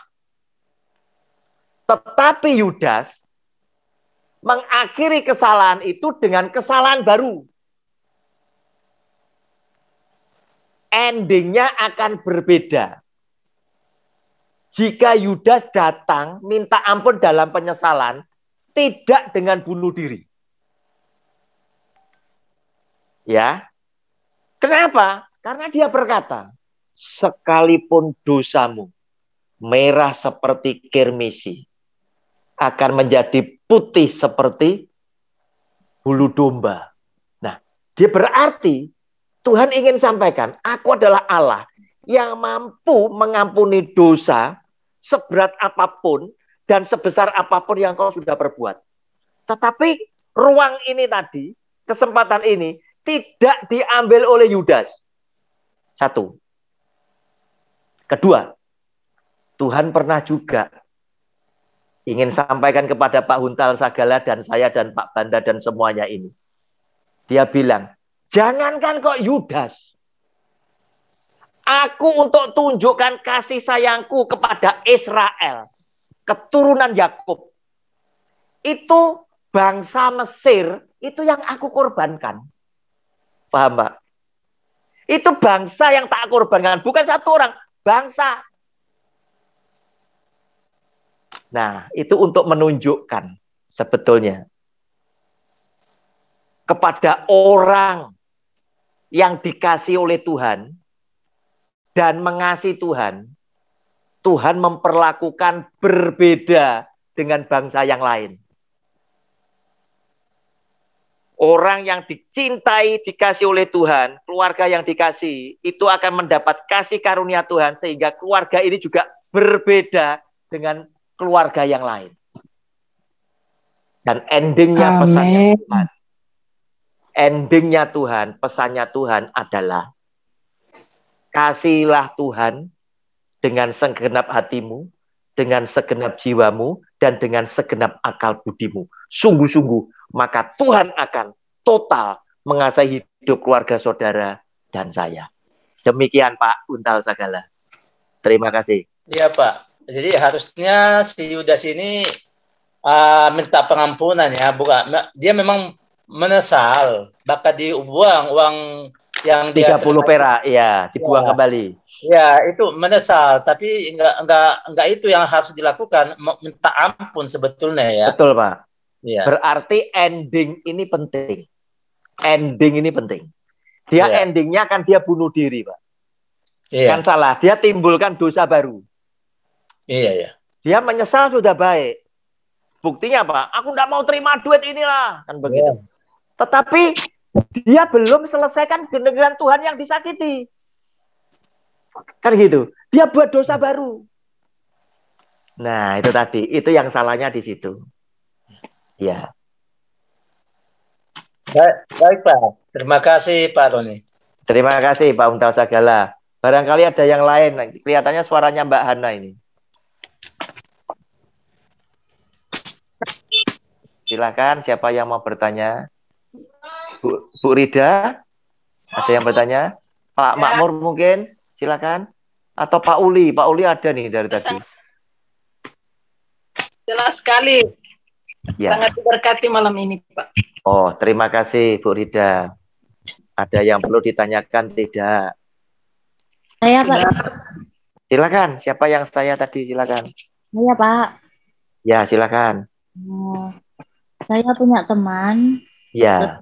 Tetapi Yudas mengakhiri kesalahan itu dengan kesalahan baru. Endingnya akan berbeda. Jika Yudas datang minta ampun dalam penyesalan, tidak dengan bunuh diri. Ya. Kenapa? Karena dia berkata, sekalipun dosamu merah seperti kirmisi, akan menjadi putih seperti bulu domba. Nah, dia berarti Tuhan ingin sampaikan, aku adalah Allah yang mampu mengampuni dosa seberat apapun dan sebesar apapun yang kau sudah perbuat. Tetapi ruang ini tadi, kesempatan ini tidak diambil oleh Yudas. Satu. Kedua, Tuhan pernah juga ingin sampaikan kepada Pak Huntal Sagala dan saya dan Pak Banda dan semuanya ini. Dia bilang, jangankan kok Yudas, aku untuk tunjukkan kasih sayangku kepada Israel, keturunan Yakub, itu bangsa Mesir, itu yang aku korbankan. Paham, Pak? Itu bangsa yang tak korbankan, bukan satu orang, bangsa. Nah, itu untuk menunjukkan sebetulnya kepada orang yang dikasih oleh Tuhan dan mengasihi Tuhan, Tuhan memperlakukan berbeda dengan bangsa yang lain. Orang yang dicintai, dikasih oleh Tuhan, keluarga yang dikasih, itu akan mendapat kasih karunia Tuhan, sehingga keluarga ini juga berbeda dengan keluarga yang lain. Dan endingnya pesannya Tuhan. Endingnya Tuhan, pesannya Tuhan adalah, kasihilah Tuhan dengan segenap hatimu, dengan segenap jiwamu, dan dengan segenap akal budimu. Sungguh-sungguh, maka Tuhan akan total mengasihi hidup keluarga saudara dan saya. Demikian Pak Untal Sagala. Terima kasih. Iya Pak. Jadi harusnya si Yudas ini minta pengampunan ya, bukan? Dia memang menyesal, bakal dibuang uang yang dia 30 perak, ya, dibuang kembali. Ya, itu menyesal, tapi enggak itu yang harus dilakukan, minta ampun sebetulnya ya. Betul, Pak. Ya. Berarti ending ini penting. Ending ini penting. Dia endingnya kan dia bunuh diri, Pak. Kan salah, dia timbulkan dosa baru. Iya. Dia menyesal sudah baik. Buktinya Pak, aku enggak mau terima duit inilah, kan begitu. Tetapi dia belum selesaikan dengan Tuhan yang disakiti. Kan gitu. Dia buat dosa baru. Nah, itu tadi. Itu yang salahnya di situ. Ya. Baik Pak. Terima kasih Pak Roni. Terima kasih Pak Untal Sagala. Barangkali ada yang lain. Kelihatannya suaranya Mbak Hana ini. Silakan, siapa yang mau bertanya? Bu Rida, ada yang bertanya? Pak Makmur mungkin? Silakan. Atau Pak Uli ada nih dari tadi. Jelas sekali. Ya. Sangat diberkati malam ini, Pak. Oh, terima kasih Bu Rida. Ada yang perlu ditanyakan tidak? Saya Pak. Silakan. Siapa yang saya tadi? Silakan. Saya Pak. Ya, silakan. Saya punya teman. Ya.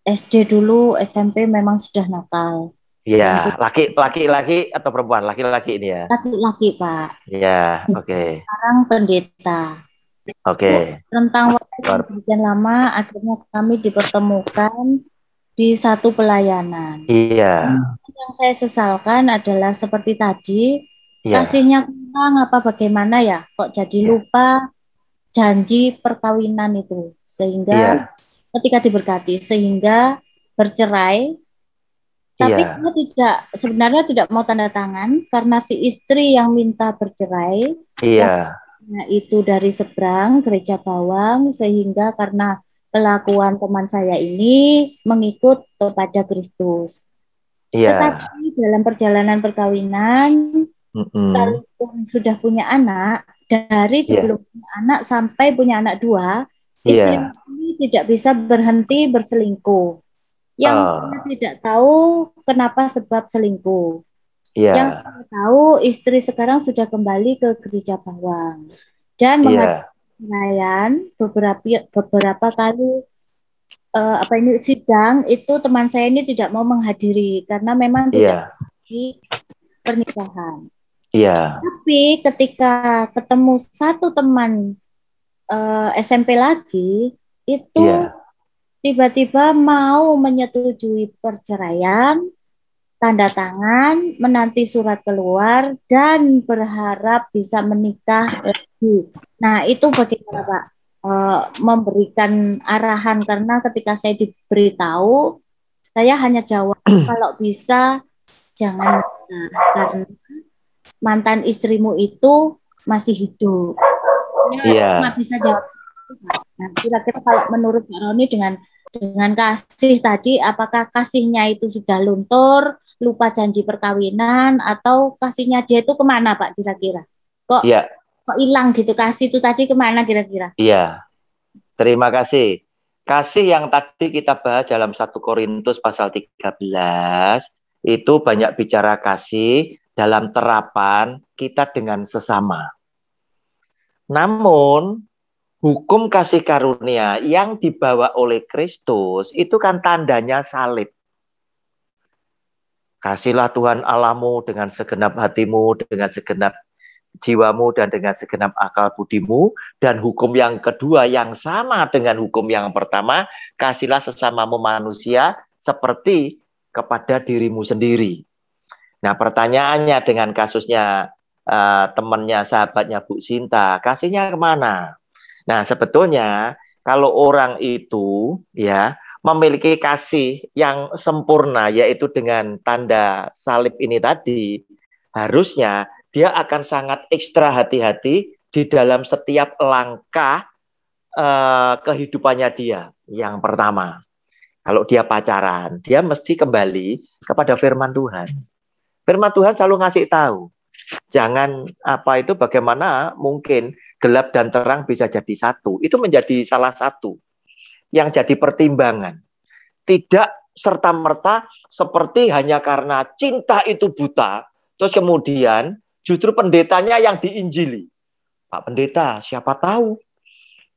SD dulu, SMP memang sudah nakal. Iya, laki-laki atau perempuan? Laki-laki ini ya? Laki-laki, Pak. Iya, oke. Sekarang pendeta. Oke. Tentang waktu sekian lama, akhirnya kami dipertemukan di satu pelayanan. Iya. Yang saya sesalkan adalah seperti tadi, kasihnya kurang apa bagaimana ya? Kok jadi lupa janji perkawinan itu. Sehingga ketika diberkati, sehingga bercerai. Tapi dia sebenarnya tidak mau tanda tangan karena si istri yang minta bercerai. Iya. Itu dari seberang Gereja Bawang, sehingga karena kelakuan teman saya ini mengikut kepada Kristus. Tetapi dalam perjalanan perkawinan, sekalipun sudah punya anak, dari sebelum punya anak sampai punya anak 2, istri ini tidak bisa berhenti berselingkuh. Yang saya tidak tahu kenapa sebab selingkuh. Yang saya tahu istri sekarang sudah kembali ke Gereja Bawang dan menghadiri beberapa kali sidang itu teman saya ini tidak mau menghadiri karena memang tidak di pernikahan. Tapi ketika ketemu satu teman SMP lagi itu tiba-tiba mau menyetujui perceraian, tanda tangan, menanti surat keluar, dan berharap bisa menikah lagi. Nah, itu bagaimana Pak? Memberikan arahan, karena ketika saya diberitahu, saya hanya jawab, kalau bisa jangan nikah, karena mantan istrimu itu masih hidup. Cuma bisa jawab. Nah, kira-kira kalau menurut Pak Roni dengan kasih tadi, apakah kasihnya itu sudah luntur, lupa janji perkawinan, atau kasihnya dia itu kemana Pak kira-kira? Kok hilang gitu kasih itu tadi kemana kira-kira? Iya, terima kasih. Kasih yang tadi kita bahas dalam 1 Korintus pasal 13, itu banyak bicara kasih dalam terapan kita dengan sesama. Namun, hukum kasih karunia yang dibawa oleh Kristus itu kan tandanya salib. Kasihlah Tuhan Allahmu dengan segenap hatimu, dengan segenap jiwamu, dan dengan segenap akal budimu. Dan hukum yang kedua yang sama dengan hukum yang pertama, kasihlah sesamamu manusia seperti kepada dirimu sendiri. Nah, pertanyaannya dengan kasusnya temannya, sahabatnya Bu Sinta, kasihnya kemana? Nah, sebetulnya kalau orang itu memiliki kasih yang sempurna, yaitu dengan tanda salib ini tadi, harusnya dia akan sangat ekstra hati-hati di dalam setiap langkah kehidupannya dia. Yang pertama. Kalau dia pacaran, dia mesti kembali kepada firman Tuhan. Firman Tuhan selalu ngasih tahu. Jangan bagaimana mungkin gelap dan terang bisa jadi satu. Itu menjadi salah satu yang jadi pertimbangan. Tidak serta-merta seperti hanya karena cinta itu buta, terus kemudian justru pendetanya yang diinjili. Pak Pendeta, siapa tahu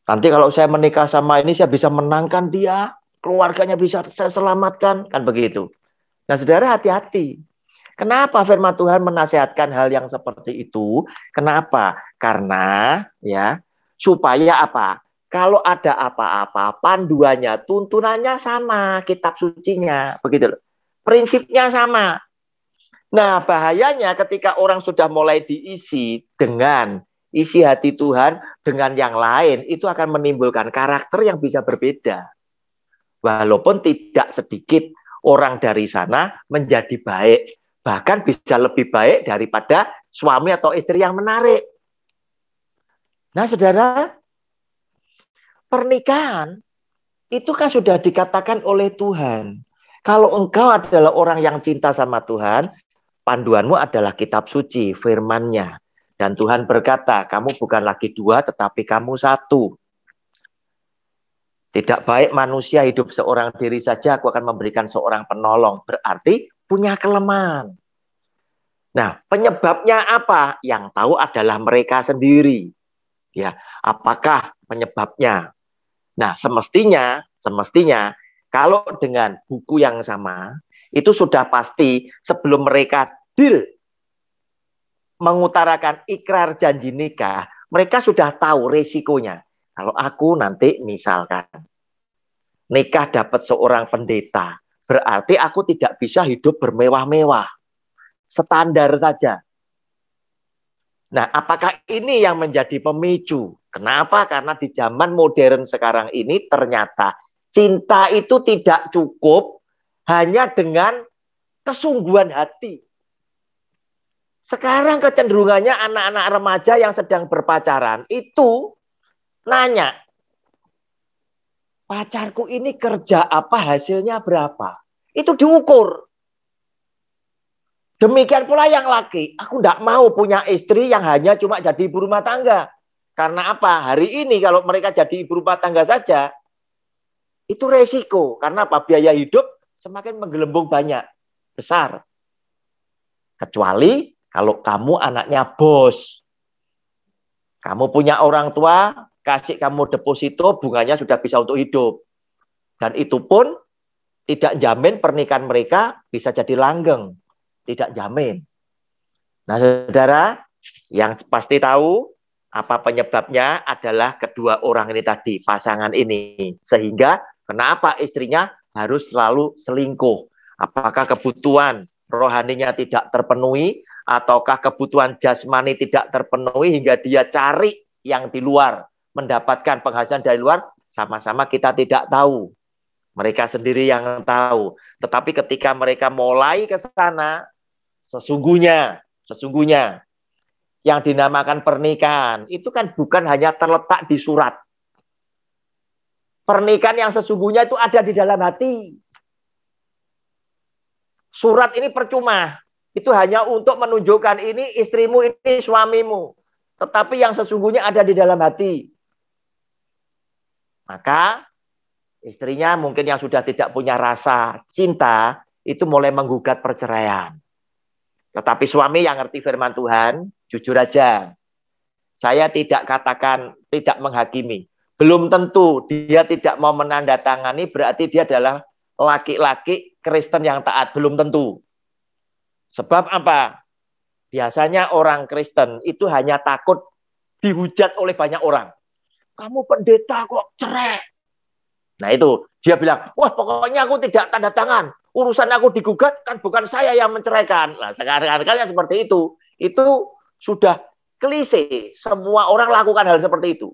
nanti kalau saya menikah sama ini saya bisa menangkan dia, keluarganya bisa saya selamatkan, kan begitu. Nah, saudara, hati-hati. Kenapa firman Tuhan menasihatkan hal yang seperti itu? Kenapa? Karena supaya apa? Kalau ada apa-apa, panduannya, tuntunannya sama, kitab sucinya, begitu loh. Prinsipnya sama. Nah, bahayanya ketika orang sudah mulai diisi dengan isi hati Tuhan dengan yang lain, itu akan menimbulkan karakter yang bisa berbeda. Walaupun tidak sedikit orang dari sana menjadi baik, bahkan bisa lebih baik daripada suami atau istri yang menarik. Nah, saudara, pernikahan itu kan sudah dikatakan oleh Tuhan. Kalau engkau adalah orang yang cinta sama Tuhan, panduanmu adalah kitab suci, firman-Nya. Dan Tuhan berkata, kamu bukan lagi dua, tetapi kamu satu. Tidak baik manusia hidup seorang diri saja, aku akan memberikan seorang penolong. Berarti punya kelemahan. Nah, penyebabnya apa? Yang tahu adalah mereka sendiri. Ya, apakah penyebabnya? Nah, semestinya kalau dengan buku yang sama, itu sudah pasti sebelum mereka deal mengutarakan ikrar janji nikah, mereka sudah tahu resikonya. Kalau aku nanti misalkan nikah dapat seorang pendeta, berarti aku tidak bisa hidup bermewah-mewah. Standar saja. Nah, apakah ini yang menjadi pemicu? Kenapa? Karena di zaman modern sekarang ini ternyata cinta itu tidak cukup hanya dengan kesungguhan hati. Sekarang kecenderungannya anak-anak remaja yang sedang berpacaran itu nanya, pacarku ini kerja apa, hasilnya berapa? Itu diukur. Demikian pula yang laki, aku tidak mau punya istri yang hanya cuma jadi ibu rumah tangga. Karena apa? Hari ini kalau mereka jadi ibu rumah tangga saja, itu resiko. Karena apa? Biaya hidup semakin menggelembung banyak, besar. Kecuali kalau kamu anaknya bos. Kamu punya orang tua, kasih kamu deposito, bunganya sudah bisa untuk hidup. Dan itu pun tidak jamin pernikahan mereka bisa jadi langgeng. Tidak jamin. Nah, saudara, yang pasti tahu apa penyebabnya adalah kedua orang ini tadi, pasangan ini. Sehingga kenapa istrinya harus selalu selingkuh? Apakah kebutuhan rohaninya tidak terpenuhi, ataukah kebutuhan jasmani tidak terpenuhi hingga dia cari yang di luar, mendapatkan penghasilan dari luar? Sama-sama kita tidak tahu. Mereka sendiri yang tahu. Tetapi ketika mereka mulai ke sana, sesungguhnya yang dinamakan pernikahan itu kan bukan hanya terletak di surat. Pernikahan yang sesungguhnya itu ada di dalam hati. Surat ini percuma. Itu hanya untuk menunjukkan ini istrimu, ini suamimu. Tetapi yang sesungguhnya ada di dalam hati. Maka istrinya mungkin yang sudah tidak punya rasa cinta, itu mulai menggugat perceraian. Tetapi suami yang ngerti firman Tuhan, jujur aja. Saya tidak katakan, tidak menghakimi. Belum tentu dia tidak mau menandatangani, berarti dia adalah laki-laki Kristen yang taat. Belum tentu. Sebab apa? Biasanya orang Kristen itu hanya takut dihujat oleh banyak orang. Kamu pendeta kok cerai? Nah itu, dia bilang, wah pokoknya aku tidak tanda tangan. Urusan aku digugat kan bukan saya yang menceraikan. Nah sekarang yang seperti itu sudah klise. Semua orang lakukan hal seperti itu.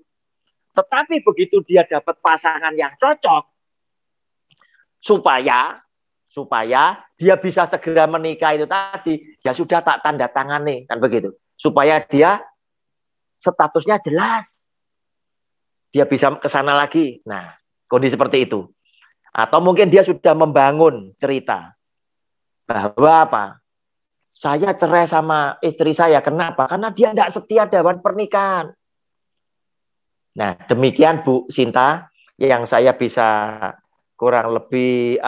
Tetapi begitu dia dapat pasangan yang cocok, supaya dia bisa segera menikah itu tadi, ya sudah tak tanda tangani, kan begitu. Supaya dia statusnya jelas. Dia bisa ke sana lagi. Nah, kondisi seperti itu. Atau mungkin dia sudah membangun cerita bahwa apa? Saya cerai sama istri saya. Kenapa? Karena dia tidak setia dalam pernikahan. Nah, demikian Bu Sinta yang saya bisa kurang lebih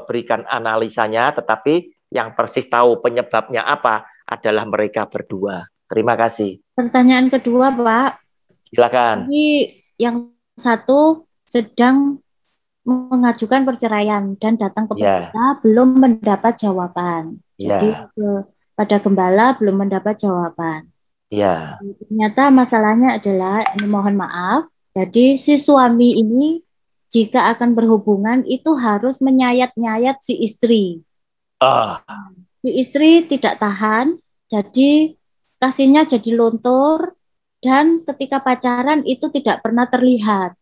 berikan analisanya, tetapi yang persis tahu penyebabnya apa adalah mereka berdua. Terima kasih. Pertanyaan kedua, Pak. Silakan. Jadi yang satu sedang mengajukan perceraian dan datang ke pendeta belum mendapat jawaban. Jadi pada gembala belum mendapat jawaban. Iya. Ternyata masalahnya adalah, ini mohon maaf, jadi si suami ini jika akan berhubungan itu harus menyayat-nyayat si istri. Si istri tidak tahan, jadi kasihnya jadi luntur, dan ketika pacaran itu tidak pernah terlihat.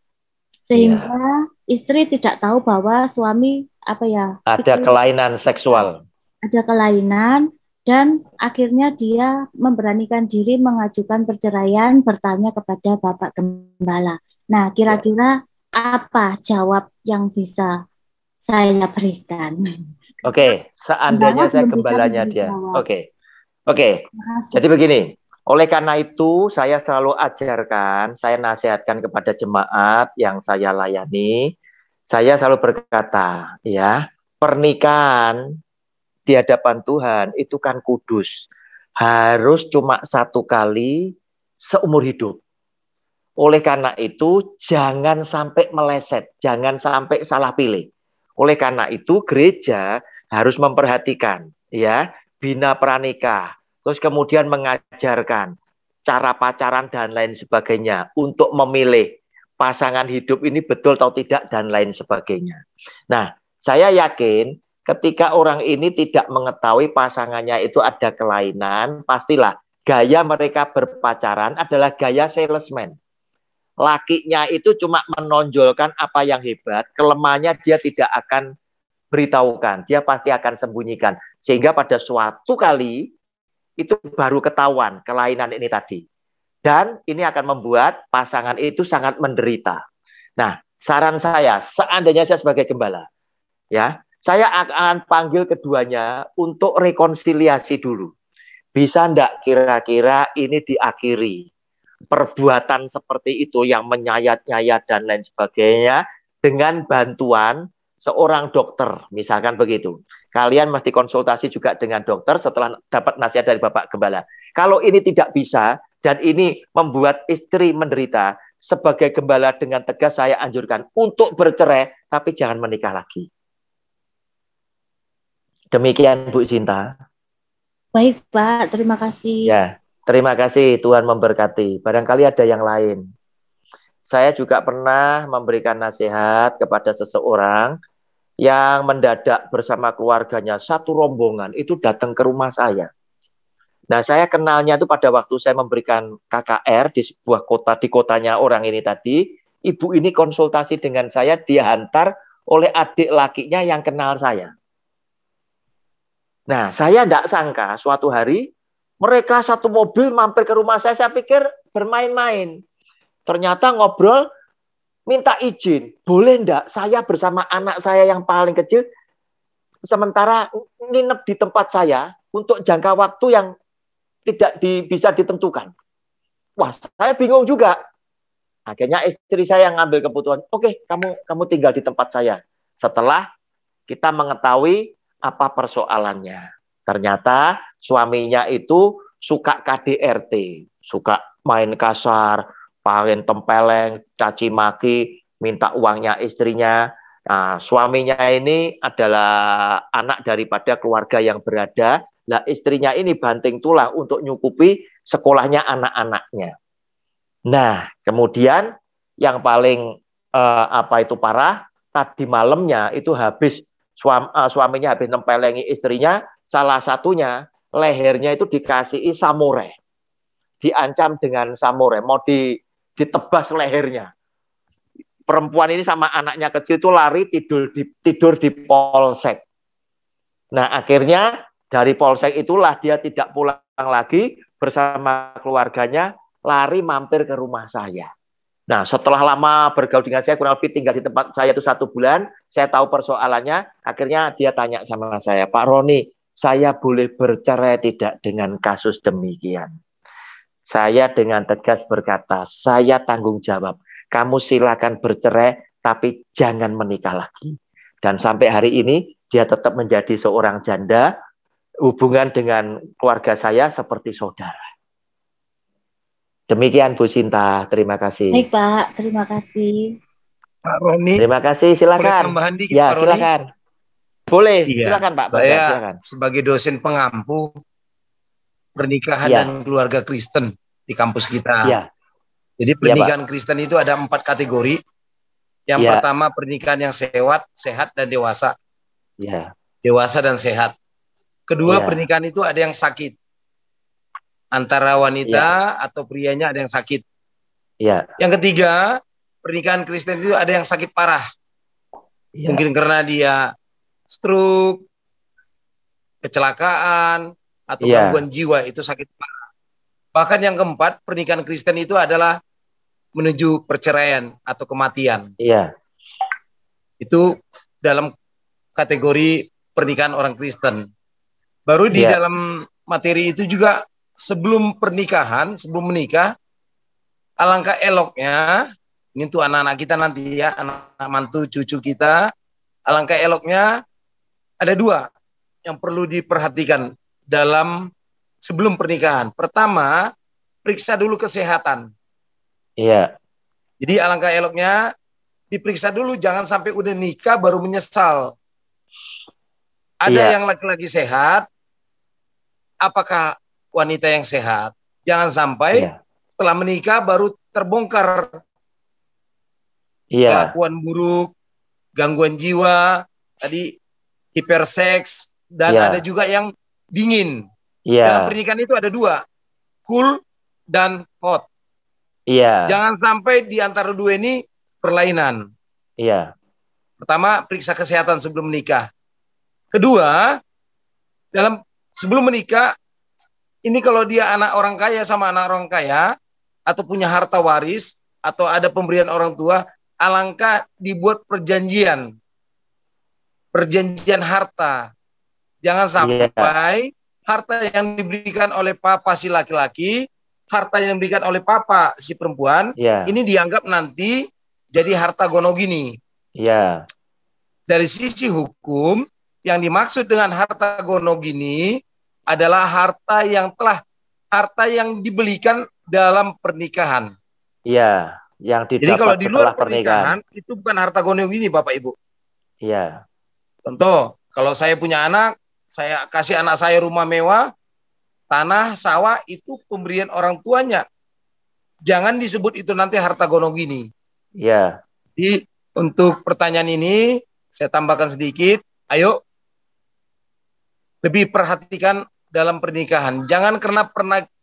Sehingga istri tidak tahu bahwa suami ada kelainan seksual. Ada kelainan, dan akhirnya dia memberanikan diri mengajukan perceraian, bertanya kepada Bapak Gembala. Nah, kira-kira apa jawab yang bisa saya berikan? Oke, seandainya saya gembalanya dia. Oke. Jadi begini, oleh karena itu saya selalu ajarkan, saya nasihatkan kepada jemaat yang saya layani, saya selalu berkata, ya, pernikahan di hadapan Tuhan itu kan kudus. Harus cuma satu kali seumur hidup. Oleh karena itu, jangan sampai meleset, jangan sampai salah pilih. Oleh karena itu, gereja harus memperhatikan, ya, bina pranikah, terus kemudian mengajarkan cara pacaran dan lain sebagainya untuk memilih pasangan hidup ini betul atau tidak dan lain sebagainya. Nah, saya yakin ketika orang ini tidak mengetahui pasangannya itu ada kelainan, pastilah gaya mereka berpacaran adalah gaya salesman. Lakinya itu cuma menonjolkan apa yang hebat, kelemahannya dia tidak akan beritahukan, dia pasti akan sembunyikan. Sehingga pada suatu kali itu baru ketahuan kelainan ini tadi. Dan ini akan membuat pasangan itu sangat menderita. Nah, saran saya, seandainya saya sebagai gembala, ya, saya akan panggil keduanya untuk rekonsiliasi dulu. Bisa enggak kira-kira ini diakhiri? Perbuatan seperti itu yang menyayat-nyayat dan lain sebagainya dengan bantuan seorang dokter, misalkan begitu. Kalian mesti konsultasi juga dengan dokter setelah dapat nasihat dari Bapak Gembala. Kalau ini tidak bisa dan ini membuat istri menderita, sebagai gembala dengan tegas saya anjurkan untuk bercerai, tapi jangan menikah lagi. Demikian Bu Sinta. Baik Pak, terima kasih. Ya, terima kasih, Tuhan memberkati. Barangkali ada yang lain. Saya juga pernah memberikan nasihat kepada seseorang yang mendadak bersama keluarganya satu rombongan itu datang ke rumah saya. Nah, saya kenalnya itu pada waktu saya memberikan KKR di sebuah kota, di kotanya orang ini tadi. Ibu ini konsultasi dengan saya, dihantar oleh adik lakinya yang kenal saya. Nah, saya tidak sangka suatu hari mereka satu mobil mampir ke rumah saya pikir bermain-main. Ternyata ngobrol, minta izin. Boleh enggak saya bersama anak saya yang paling kecil, sementara nginep di tempat saya untuk jangka waktu yang tidak bisa ditentukan. Wah, saya bingung juga. Akhirnya istri saya yang ngambil keputusan, oke, kamu tinggal di tempat saya. Setelah kita mengetahui apa persoalannya. Ternyata suaminya itu suka KDRT, suka main kasar, paling tempeleng, caci maki, minta uangnya istrinya. Nah, suaminya ini adalah anak daripada keluarga yang berada. Nah, istrinya ini banting tulang untuk nyukupi sekolahnya anak-anaknya. Nah, kemudian yang paling parah, tadi malamnya itu habis suaminya habis nempelengi istrinya, salah satunya lehernya itu dikasihi samurai. Diancam dengan samurai, mau ditebas lehernya. Perempuan ini sama anaknya kecil itu lari tidur di polsek. Nah, akhirnya dari polsek itulah dia tidak pulang lagi bersama keluarganya, lari mampir ke rumah saya. Nah, setelah lama bergaul dengan saya, kurang lebih tinggal di tempat saya itu 1 bulan, saya tahu persoalannya, akhirnya dia tanya sama saya, Pak Roni, saya boleh bercerai tidak dengan kasus demikian? Saya dengan tegas berkata, saya tanggung jawab. Kamu silakan bercerai, tapi jangan menikah lagi. Dan sampai hari ini, dia tetap menjadi seorang janda, hubungan dengan keluarga saya seperti saudara. Demikian Bu Sinta, terima kasih. Baik Pak, terima kasih. Pak Roni. Terima kasih, silakan. Boleh tambahan dikit, ya, Pak Roni? silakan. Boleh, Iya. silakan Pak. Saya silakan. sebagai dosen pengampu pernikahan dan keluarga Kristen di kampus kita. Ya. Jadi pernikahan Kristen itu ada 4 kategori. Yang pertama pernikahan yang sehat dan dewasa. Ya. Dewasa dan sehat. Kedua pernikahan itu ada yang sakit. Antara wanita atau prianya ada yang sakit. Ya. Yang ketiga, pernikahan Kristen itu ada yang sakit parah. Ya. Mungkin karena dia stroke, kecelakaan, atau gangguan jiwa, itu sakit parah. Bahkan yang keempat, pernikahan Kristen itu adalah menuju perceraian atau kematian. Iya. Itu dalam kategori pernikahan orang Kristen. Baru di dalam materi itu juga sebelum pernikahan, sebelum menikah, alangkah eloknya, ini untuk anak-anak kita nanti ya, anak mantu cucu kita, alangkah eloknya ada 2 yang perlu diperhatikan dalam sebelum pernikahan. Pertama, periksa dulu kesehatan. Iya. Jadi alangkah eloknya diperiksa dulu, jangan sampai udah nikah baru menyesal. Ada yang laki-laki sehat, apakah wanita yang sehat? Jangan sampai setelah menikah baru terbongkar kelakuan buruk, gangguan jiwa, tadi hiperseks, dan ada juga yang dingin. Dalam pernikahan itu ada 2, cool dan hot. Jangan sampai di antara 2 ini perlainan. Pertama, periksa kesehatan sebelum menikah. Kedua, sebelum menikah, ini kalau dia anak orang kaya sama anak orang kaya, atau punya harta waris, atau ada pemberian orang tua, alangkah dibuat perjanjian. Perjanjian harta. Jangan sampai harta yang diberikan oleh papa si laki-laki, harta yang diberikan oleh papa si perempuan, ini dianggap nanti jadi harta gonogini. Dari sisi hukum, yang dimaksud dengan harta gonogini adalah harta yang dibelikan dalam pernikahan. Yang didapat jadi kalau di luar pernikahan itu bukan harta gonogini, Bapak Ibu. Iya. Contoh, kalau saya punya anak, saya kasih anak saya rumah mewah, tanah, sawah, itu pemberian orang tuanya. Jangan disebut itu nanti harta gonogini. Jadi untuk pertanyaan ini saya tambahkan sedikit. Ayo lebih perhatikan dalam pernikahan. Jangan karena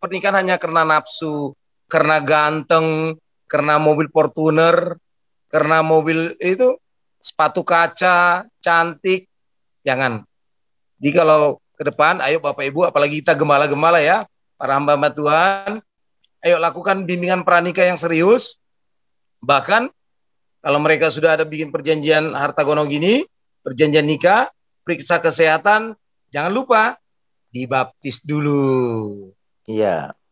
pernikahan hanya karena nafsu, karena ganteng, karena mobil Fortuner, karena mobil itu sepatu kaca, cantik. Jangan. Jadi kalau ke depan, ayo Bapak Ibu, apalagi kita gembala-gembala ya, para hamba-hamba Tuhan, ayo lakukan bimbingan pranikah yang serius. Bahkan kalau mereka sudah ada bikin perjanjian harta gonogini, perjanjian nikah, periksa kesehatan, jangan lupa dibaptis dulu.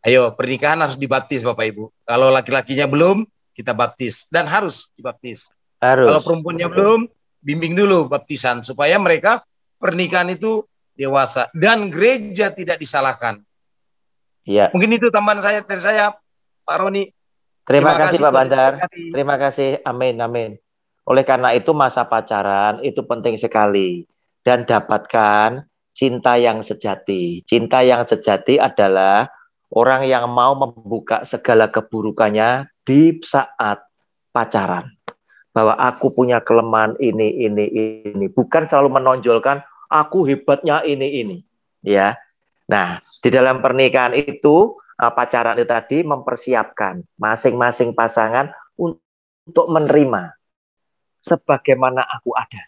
Ayo, pernikahan harus dibaptis Bapak Ibu. Kalau laki-lakinya belum, kita baptis. Dan harus dibaptis. Kalau perempuannya belum, bimbing dulu baptisan. Supaya mereka pernikahan itu dewasa. Dan gereja tidak disalahkan. Mungkin itu tambahan saya dari saya, Pak Roni. Terima kasih Pak Bandar. Terima kasih. Amin, amin. Oleh karena itu masa pacaran itu penting sekali. Dan dapatkan cinta yang sejati. Cinta yang sejati adalah orang yang mau membuka segala keburukannya di saat pacaran. Bahwa aku punya kelemahan ini. Bukan selalu menonjolkan aku hebatnya ini. Ya. Nah, di dalam pernikahan itu, pacaran itu tadi mempersiapkan masing-masing pasangan untuk menerima sebagaimana aku ada.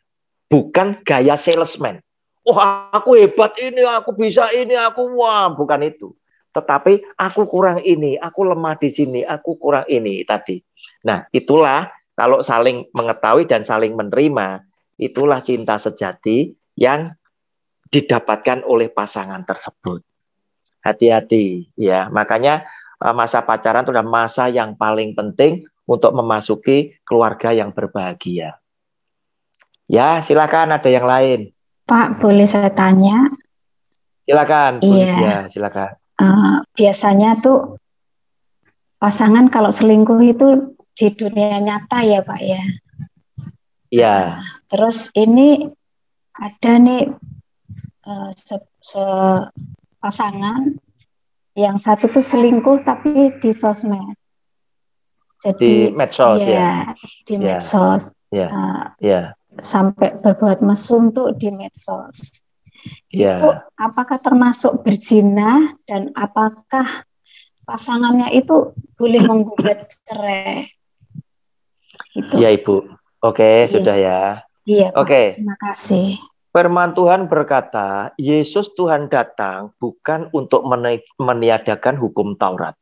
Bukan gaya salesman. Wah, aku hebat ini, aku bisa ini, aku wah, bukan itu. tetapi aku kurang ini, aku lemah di sini, aku kurang ini tadi. Nah, itulah kalau saling mengetahui dan saling menerima, itulah cinta sejati yang didapatkan oleh pasangan tersebut. Hati-hati ya. Makanya masa pacaran itu adalah masa yang paling penting untuk memasuki keluarga yang berbahagia. Ya, silakan ada yang lain. Pak, boleh saya tanya? Silakan, Bu Lydia, silakan. Biasanya tuh pasangan kalau selingkuh itu di dunia nyata ya, Pak ya? Iya. Terus ini ada nih pasangan yang satu tuh selingkuh tapi di sosmed. Jadi di medsos ya. Di medsos. Sampai berbuat mesum tuh di medsos. Itu apakah termasuk berzina dan apakah pasangannya itu boleh menggugat cerai? Gitu. Iya, Ibu. Oke, sudah ya. Iya, Pak. Oke. Terima kasih. Firman Tuhan berkata, Yesus Tuhan datang bukan untuk meniadakan hukum Taurat,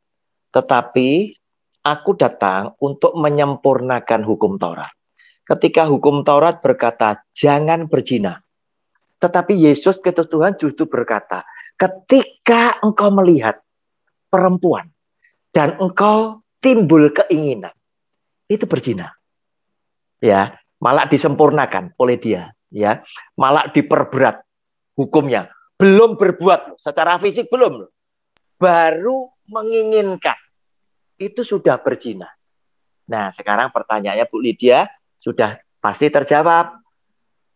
tetapi aku datang untuk menyempurnakan hukum Taurat. Ketika hukum Taurat berkata, jangan berzina. Tetapi Yesus Kristus Tuhan justru berkata, ketika engkau melihat perempuan dan engkau timbul keinginan, itu berzina. Ya, malah disempurnakan oleh dia. Ya, malah diperberat hukumnya. Belum berbuat, secara fisik belum. Baru menginginkan. Itu sudah berzina. Nah, sekarang pertanyaannya Bu Lydia, sudah pasti terjawab.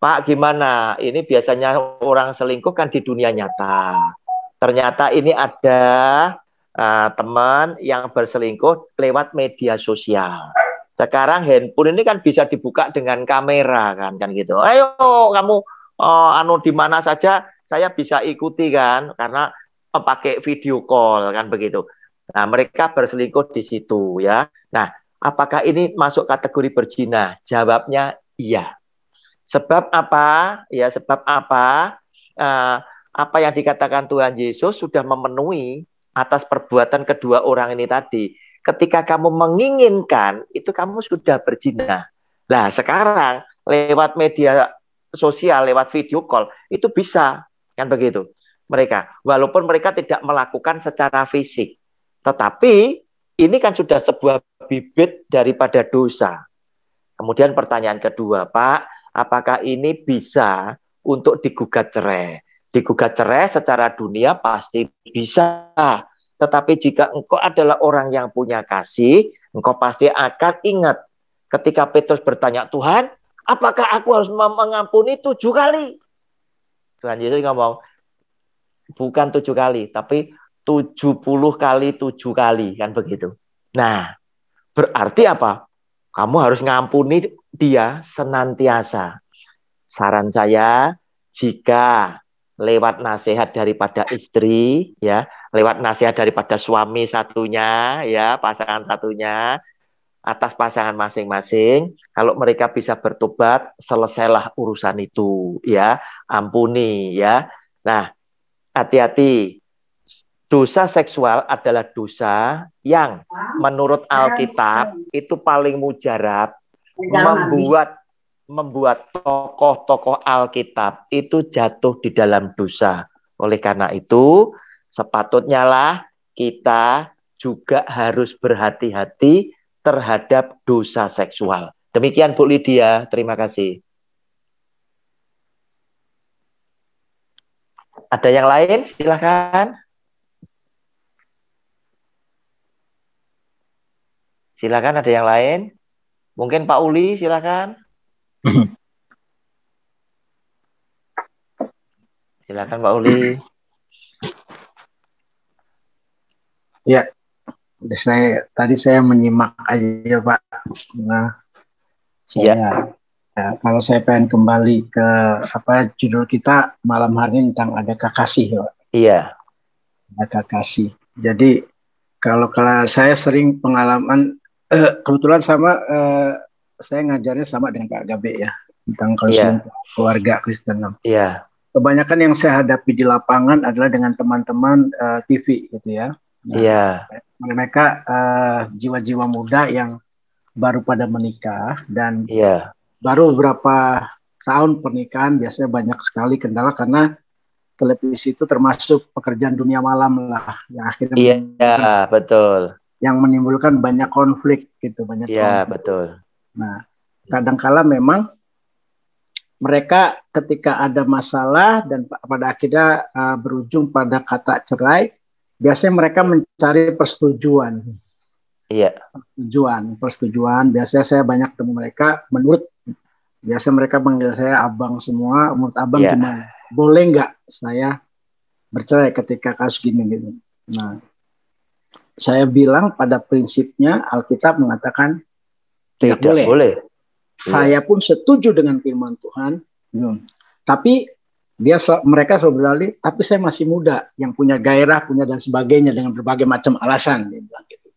Pak, gimana? Ini biasanya orang selingkuh kan di dunia nyata. Ternyata ini ada teman yang berselingkuh lewat media sosial. Sekarang handphone ini kan bisa dibuka dengan kamera kan gitu. Ayo kamu di mana saja saya bisa ikuti kan, karena pakai video call kan begitu. Nah, mereka berselingkuh di situ ya. Nah, apakah ini masuk kategori berzina? Jawabnya iya. Sebab apa? Ya, sebab apa? Apa yang dikatakan Tuhan Yesus sudah memenuhi atas perbuatan kedua orang ini tadi. Ketika kamu menginginkan, itu kamu sudah berzina. Nah, sekarang lewat media sosial, lewat video call, itu bisa kan begitu. Mereka, walaupun mereka tidak melakukan secara fisik, tetapi ini kan sudah sebuah bibit daripada dosa. Kemudian pertanyaan kedua, Pak, apakah ini bisa untuk digugat cerai? Digugat cerai secara dunia pasti bisa. Tetapi jika engkau adalah orang yang punya kasih, engkau pasti akan ingat ketika Petrus bertanya, Tuhan, apakah aku harus mengampuni 7 kali? Tuhan Yesus ngomong, bukan 7 kali, tapi 70 kali 7 kali, kan begitu. Nah, berarti apa? Kamu harus ngampuni dia senantiasa. Saran saya, jika lewat nasihat daripada istri, ya, lewat nasihat daripada suami satunya, ya, pasangan satunya, atas pasangan masing-masing, kalau mereka bisa bertobat, selesailah urusan itu, ya, ampuni, ya. Nah, hati-hati. Dosa seksual adalah dosa yang menurut Alkitab itu paling mujarab, membuat tokoh-tokoh Alkitab itu jatuh di dalam dosa. Oleh karena itu, sepatutnya lah kita juga harus berhati-hati terhadap dosa seksual. Demikian Bu Lydia, terima kasih. Ada yang lain? Silakan. Silakan, ada yang lain? Mungkin Pak Uli, silakan. Silakan Pak Uli. Ya, tadi saya menyimak aja Pak. Nah, kalau saya pengen kembali ke judul kita malam hari ini tentang adakah kasih, Pak. Iya. Adakah kasih. Jadi kalau saya sering pengalaman kebetulan saya ngajarnya sama dengan Pak Gabe ya tentang keluarga Kristen. Iya. kebanyakan yang saya hadapi di lapangan adalah dengan teman-teman TV gitu ya. Iya. Mereka jiwa-jiwa muda yang baru pada menikah dan baru beberapa tahun pernikahan, biasanya banyak sekali kendala karena televisi itu termasuk pekerjaan dunia malam lah yang akhirnya betul, yang menimbulkan banyak konflik gitu, banyak konflik. Betul. Nah, kadangkala memang mereka ketika ada masalah dan pada akhirnya berujung pada kata cerai, biasanya mereka mencari persetujuan. Persetujuan. Biasanya saya banyak temu mereka, biasa mereka panggil saya abang semua. Menurut abang gimana? Boleh nggak saya bercerai ketika kasus gini gitu? Nah, saya bilang pada prinsipnya Alkitab mengatakan tidak boleh. Saya pun setuju dengan firman Tuhan. Tapi mereka selalu beralih, tapi saya masih muda, yang punya gairah, punya dan sebagainya dengan berbagai macam alasan. Dia bilang gitu.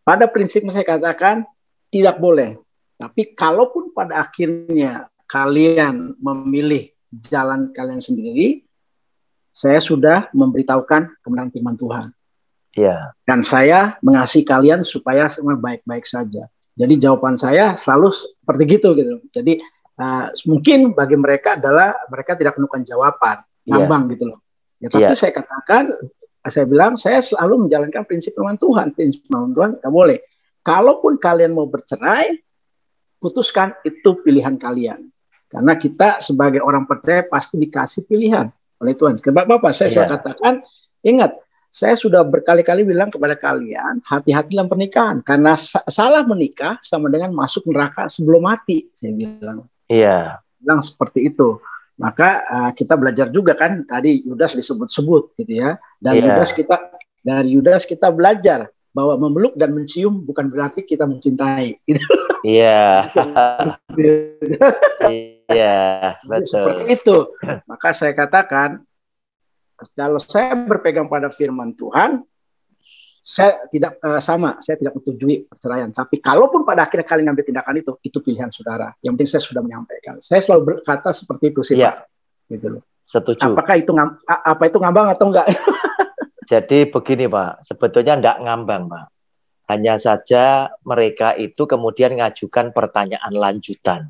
Pada prinsipnya saya katakan tidak boleh. Tapi kalaupun pada akhirnya kalian memilih jalan kalian sendiri, saya sudah memberitahukan kebenaran firman Tuhan. Dan saya mengasihi kalian supaya semua baik-baik saja. Jadi jawaban saya selalu seperti gitu. Jadi mungkin bagi mereka adalah mereka tidak menemukan jawaban, ngambang gitu loh. Tapi saya katakan, saya bilang saya selalu menjalankan prinsip firman Tuhan. Prinsip firman Tuhan tidak boleh. Kalaupun kalian mau bercerai, putuskan, itu pilihan kalian. Karena kita sebagai orang percaya pasti dikasih pilihan oleh Tuhan. Bapak, saya sudah katakan, ingat, saya sudah berkali-kali bilang kepada kalian, hati-hati dalam pernikahan. Karena salah menikah sama dengan masuk neraka sebelum mati, saya bilang. Bilang seperti itu. Maka kita belajar juga kan, tadi Yudas disebut-sebut gitu ya. Dan dari Yudas kita belajar bahwa memeluk dan mencium bukan berarti kita mencintai. Gitu. Betul. Seperti itu. Maka saya katakan, kalau saya berpegang pada firman Tuhan, saya tidak saya tidak menyetujui perceraian. Tapi kalaupun pada akhirnya kalian ngambil tindakan itu pilihan saudara. Yang penting saya sudah menyampaikan. Saya selalu berkata seperti itu sih, Pak. Gitu loh. Setuju. Apakah itu ngambang atau enggak? Jadi begini, Pak, sebetulnya enggak ngambang, Pak. Hanya saja mereka itu kemudian ngajukan pertanyaan lanjutan.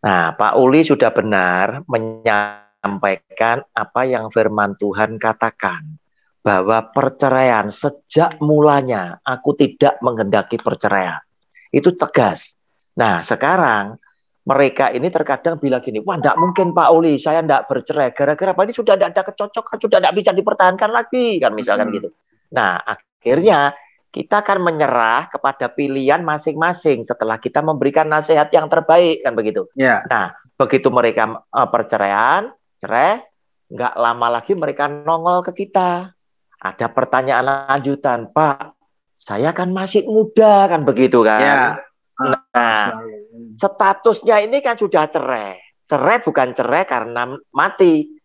Nah, Pak Uli sudah benar menyampaikan apa yang firman Tuhan katakan. Bahwa perceraian sejak mulanya aku tidak menghendaki perceraian. Itu tegas. Nah, sekarang mereka ini terkadang bilang gini, wah enggak mungkin Pak Uli, saya enggak bercerai. Gara-gara Pak ini sudah enggak ada kecocokan, sudah enggak bisa dipertahankan lagi. Kan misalkan gitu. Nah, akhirnya kita akan menyerah kepada pilihan masing-masing setelah kita memberikan nasihat yang terbaik. Kan begitu. Nah, begitu mereka perceraian, cerai, enggak lama lagi mereka nongol ke kita. Ada pertanyaan lanjutan, Pak, saya kan masih muda, kan begitu kan? Nah, statusnya ini kan sudah cerai. Cerai bukan cerai karena mati.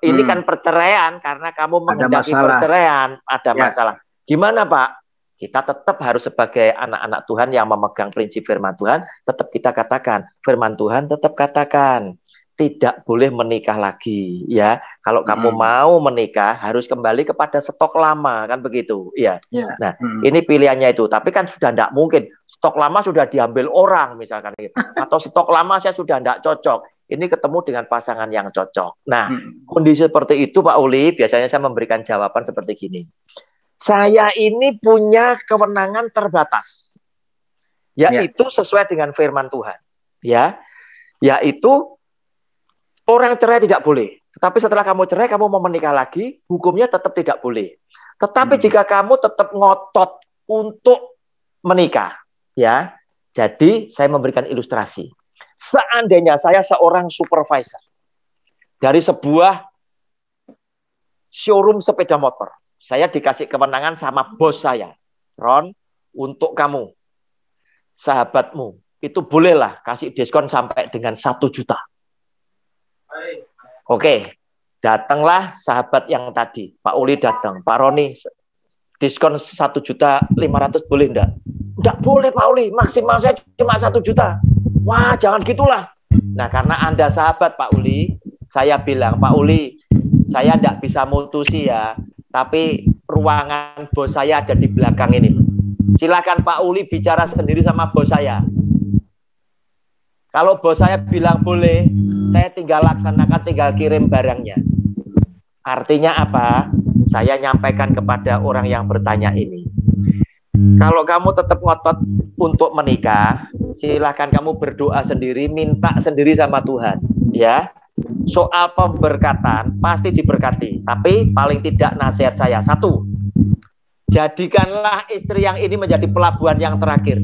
Ini kan perceraian karena kamu menghendaki perceraian. Ada masalah. Gimana, Pak? Kita tetap harus sebagai anak-anak Tuhan yang memegang prinsip firman Tuhan, tetap kita katakan, firman Tuhan tetap katakan. Tidak boleh menikah lagi, ya. Kalau kamu mau menikah, harus kembali kepada stok lama, kan begitu, ya. Nah, ini pilihannya itu. Tapi kan sudah tidak mungkin. Stok lama sudah diambil orang, misalkan gitu. Atau stok lama saya sudah tidak cocok. Ini ketemu dengan pasangan yang cocok. Nah, kondisi seperti itu, Pak Uli, biasanya saya memberikan jawaban seperti gini. Saya ini punya kewenangan terbatas, yaitu sesuai dengan firman Tuhan, ya. Yaitu orang cerai tidak boleh. Tetapi setelah kamu cerai, kamu mau menikah lagi, hukumnya tetap tidak boleh. Tetapi jika kamu tetap ngotot untuk menikah, ya. Jadi saya memberikan ilustrasi. Seandainya saya seorang supervisor dari sebuah showroom sepeda motor, saya dikasih kewenangan sama bos saya, Ron, untuk kamu, sahabatmu, itu bolehlah kasih diskon sampai dengan 1 juta. Oke, datanglah sahabat yang tadi, Pak Uli datang, Pak Roni, diskon 1.500.000 boleh enggak? Enggak boleh Pak Uli, maksimal saya cuma 1 juta. Wah, jangan gitulah. Nah, karena Anda sahabat Pak Uli, saya bilang, Pak Uli, saya tidak bisa mutusi ya, tapi ruangan bos saya ada di belakang ini. Silakan Pak Uli bicara sendiri sama bos saya. Kalau bos saya bilang boleh, saya tinggal laksanakan, tinggal kirim barangnya. Artinya apa? Saya nyampaikan kepada orang yang bertanya ini. Kalau kamu tetap ngotot untuk menikah, silakan kamu berdoa sendiri, minta sendiri sama Tuhan. Ya, soal pemberkatan pasti diberkati. Tapi paling tidak nasihat saya, satu, jadikanlah istri yang ini menjadi pelabuhan yang terakhir.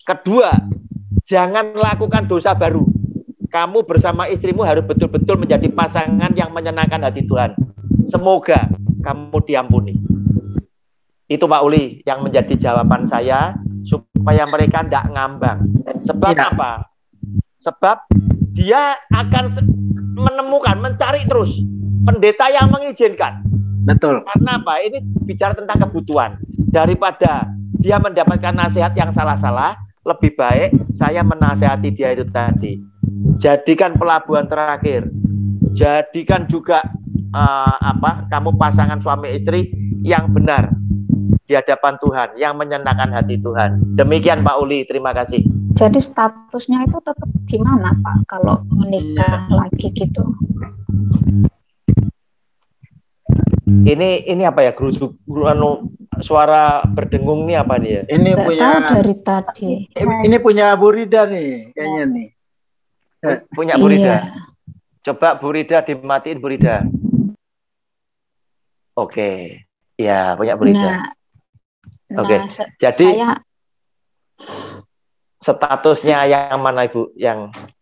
Kedua, jangan lakukan dosa baru. Kamu bersama istrimu harus betul-betul menjadi pasangan yang menyenangkan hati Tuhan. Semoga kamu diampuni. Itu Pak Uli yang menjadi jawaban saya supaya mereka tidak ngambang. Sebab apa? Sebab dia akan menemukan, mencari terus pendeta yang mengizinkan. Betul. Karena apa? Ini bicara tentang kebutuhan. Daripada dia mendapatkan nasihat yang salah-salah, lebih baik saya menasihati dia itu tadi. Jadikan pelabuhan terakhir. Jadikan juga kamu pasangan suami istri yang benar di hadapan Tuhan, yang menyenangkan hati Tuhan. Demikian Pak Uli, terima kasih. Jadi statusnya itu tetap gimana Pak kalau menikah lagi gitu? Ini apa ya, geruduk suara berdengung nih apa nih ya? Ini nggak punya tahu dari tadi. Ini punya Bu Rida nih kayaknya nih. Punya Bu Rida. Iya. Coba Bu Rida dimatiin Bu Rida. Oke. Ya, punya Bu Rida. Oke. Jadi statusnya yang mana Ibu?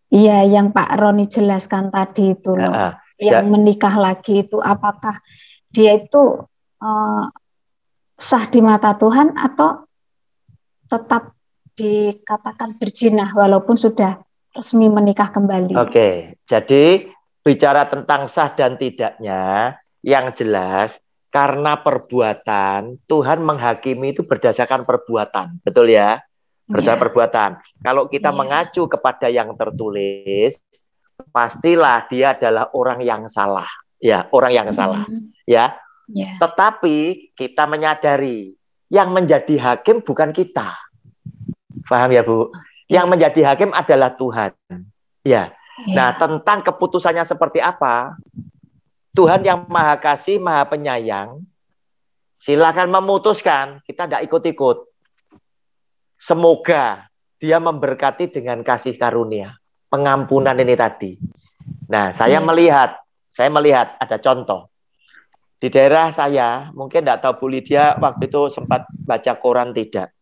Iya, yang Pak Roni jelaskan tadi itu loh. Yang menikah lagi itu apakah dia itu sah di mata Tuhan atau tetap dikatakan berzina walaupun sudah resmi menikah kembali? Oke, jadi bicara tentang sah dan tidaknya, yang jelas karena perbuatan, Tuhan menghakimi itu berdasarkan perbuatan, betul ya? Berdasarkan perbuatan. Kalau kita mengacu kepada yang tertulis, pastilah dia adalah orang yang salah, ya, orang yang salah, ya. Tetapi kita menyadari yang menjadi hakim bukan kita, paham ya Bu? Yang menjadi hakim adalah Tuhan, ya. Nah, tentang keputusannya seperti apa, Tuhan yang Maha Kasih, Maha Penyayang, silakan memutuskan, kita tidak ikut-ikut. Semoga dia memberkati dengan kasih karunia, pengampunan ini tadi. Nah, saya melihat ada contoh. Di daerah saya, mungkin tidak tahu Bu Lydia waktu itu sempat baca koran tidak.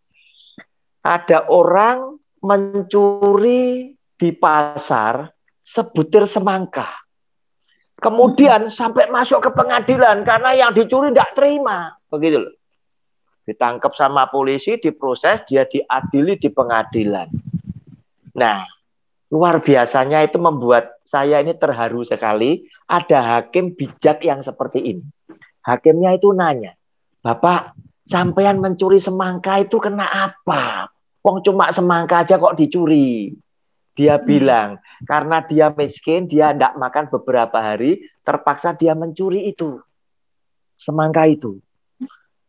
Ada orang mencuri di pasar sebutir semangka. Kemudian sampai masuk ke pengadilan karena yang dicuri tidak terima. Begitu loh. Ditangkap sama polisi, diproses, dia diadili di pengadilan. Nah, luar biasanya itu membuat saya ini terharu sekali. Ada hakim bijak yang seperti ini. Hakimnya itu nanya, Bapak, sampean mencuri semangka itu kena apa? Wong cuma semangka aja kok dicuri. Dia bilang, karena dia miskin, dia tidak makan beberapa hari, terpaksa dia mencuri itu. Semangka itu.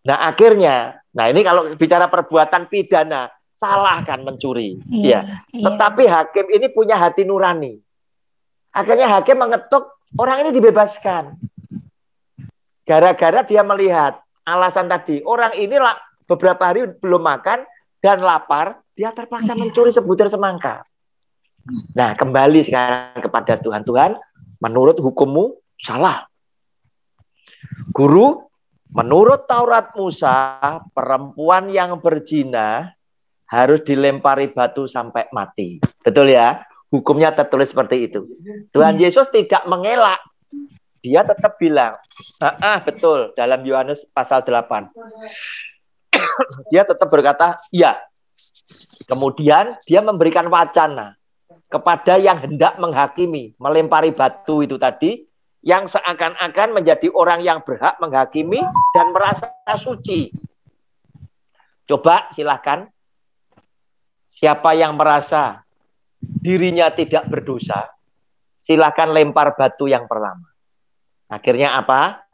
Nah akhirnya, nah ini kalau bicara perbuatan pidana, salah kan mencuri. Ya. Tetapi hakim ini punya hati nurani. Akhirnya hakim mengetuk, orang ini dibebaskan. Gara-gara dia melihat alasan tadi, orang ini beberapa hari belum makan dan lapar, dia terpaksa mencuri sebutir semangka. Nah, kembali sekarang kepada Tuhan. Tuhan, menurut hukummu salah. Guru, menurut Taurat Musa, perempuan yang berzina harus dilempari batu sampai mati. Betul ya? Hukumnya tertulis seperti itu. Tuhan Yesus tidak mengelak. Dia tetap bilang, betul, dalam Yohanes pasal 8. Dia tetap berkata, ya. Kemudian dia memberikan wacana kepada yang hendak menghakimi, melempari batu itu tadi, yang seakan-akan menjadi orang yang berhak menghakimi dan merasa suci. Coba silahkan, siapa yang merasa dirinya tidak berdosa, silakan lempar batu yang pertama. Akhirnya apa?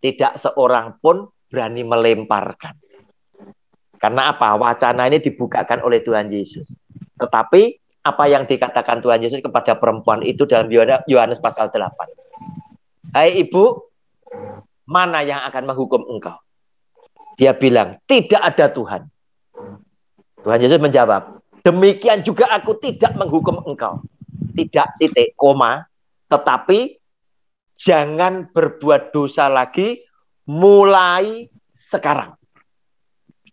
Tidak seorang pun berani melemparkan. Karena apa? Wacana ini dibukakan oleh Tuhan Yesus. Tetapi apa yang dikatakan Tuhan Yesus kepada perempuan itu dalam Yohanes pasal 8. Hai ibu, mana yang akan menghukum engkau? Dia bilang, tidak ada Tuhan. Tuhan Yesus menjawab, demikian juga aku tidak menghukum engkau. Tidak, titik, koma. Tetapi jangan berbuat dosa lagi mulai sekarang.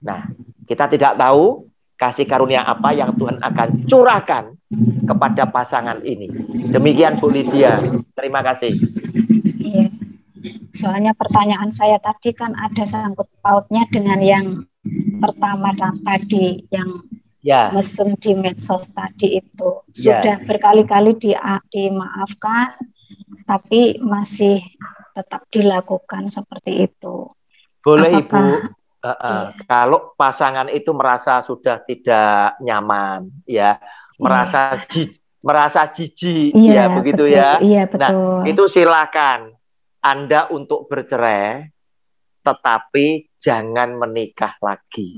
Nah, kita tidak tahu kasih karunia apa yang Tuhan akan curahkan kepada pasangan ini. Demikian Bu Lydia. Terima kasih. Iya. Soalnya pertanyaan saya tadi kan ada sangkut pautnya dengan yang pertama tadi, yang mesum di medsos tadi itu. Sudah berkali-kali dimaafkan, tapi masih tetap dilakukan seperti itu. Boleh Ibu. Kalau pasangan itu merasa sudah tidak nyaman, ya, merasa jijik, ya begitu betul, ya. Iya, betul. Nah, itu silakan Anda untuk bercerai, tetapi jangan menikah lagi.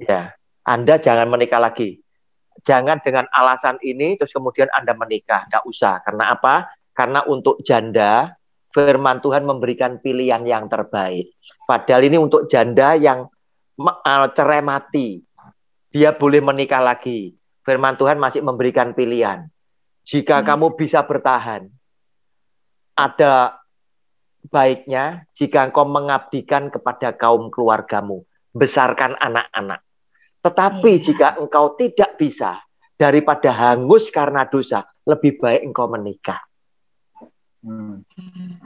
Ya, Anda jangan menikah lagi. Jangan dengan alasan ini terus kemudian Anda menikah, tidak usah. Karena apa? Karena untuk janda, firman Tuhan memberikan pilihan yang terbaik. Padahal ini untuk janda yang cerai mati. Dia boleh menikah lagi. Firman Tuhan masih memberikan pilihan. Jika kamu bisa bertahan, ada baiknya jika engkau mengabdikan kepada kaum keluargamu, besarkan anak-anak. Tetapi jika engkau tidak bisa, daripada hangus karena dosa, lebih baik engkau menikah.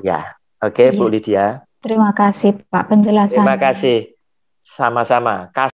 Ya, oke, Bu Lydia. Terima kasih Pak penjelasannya. Terima kasih. Sama-sama.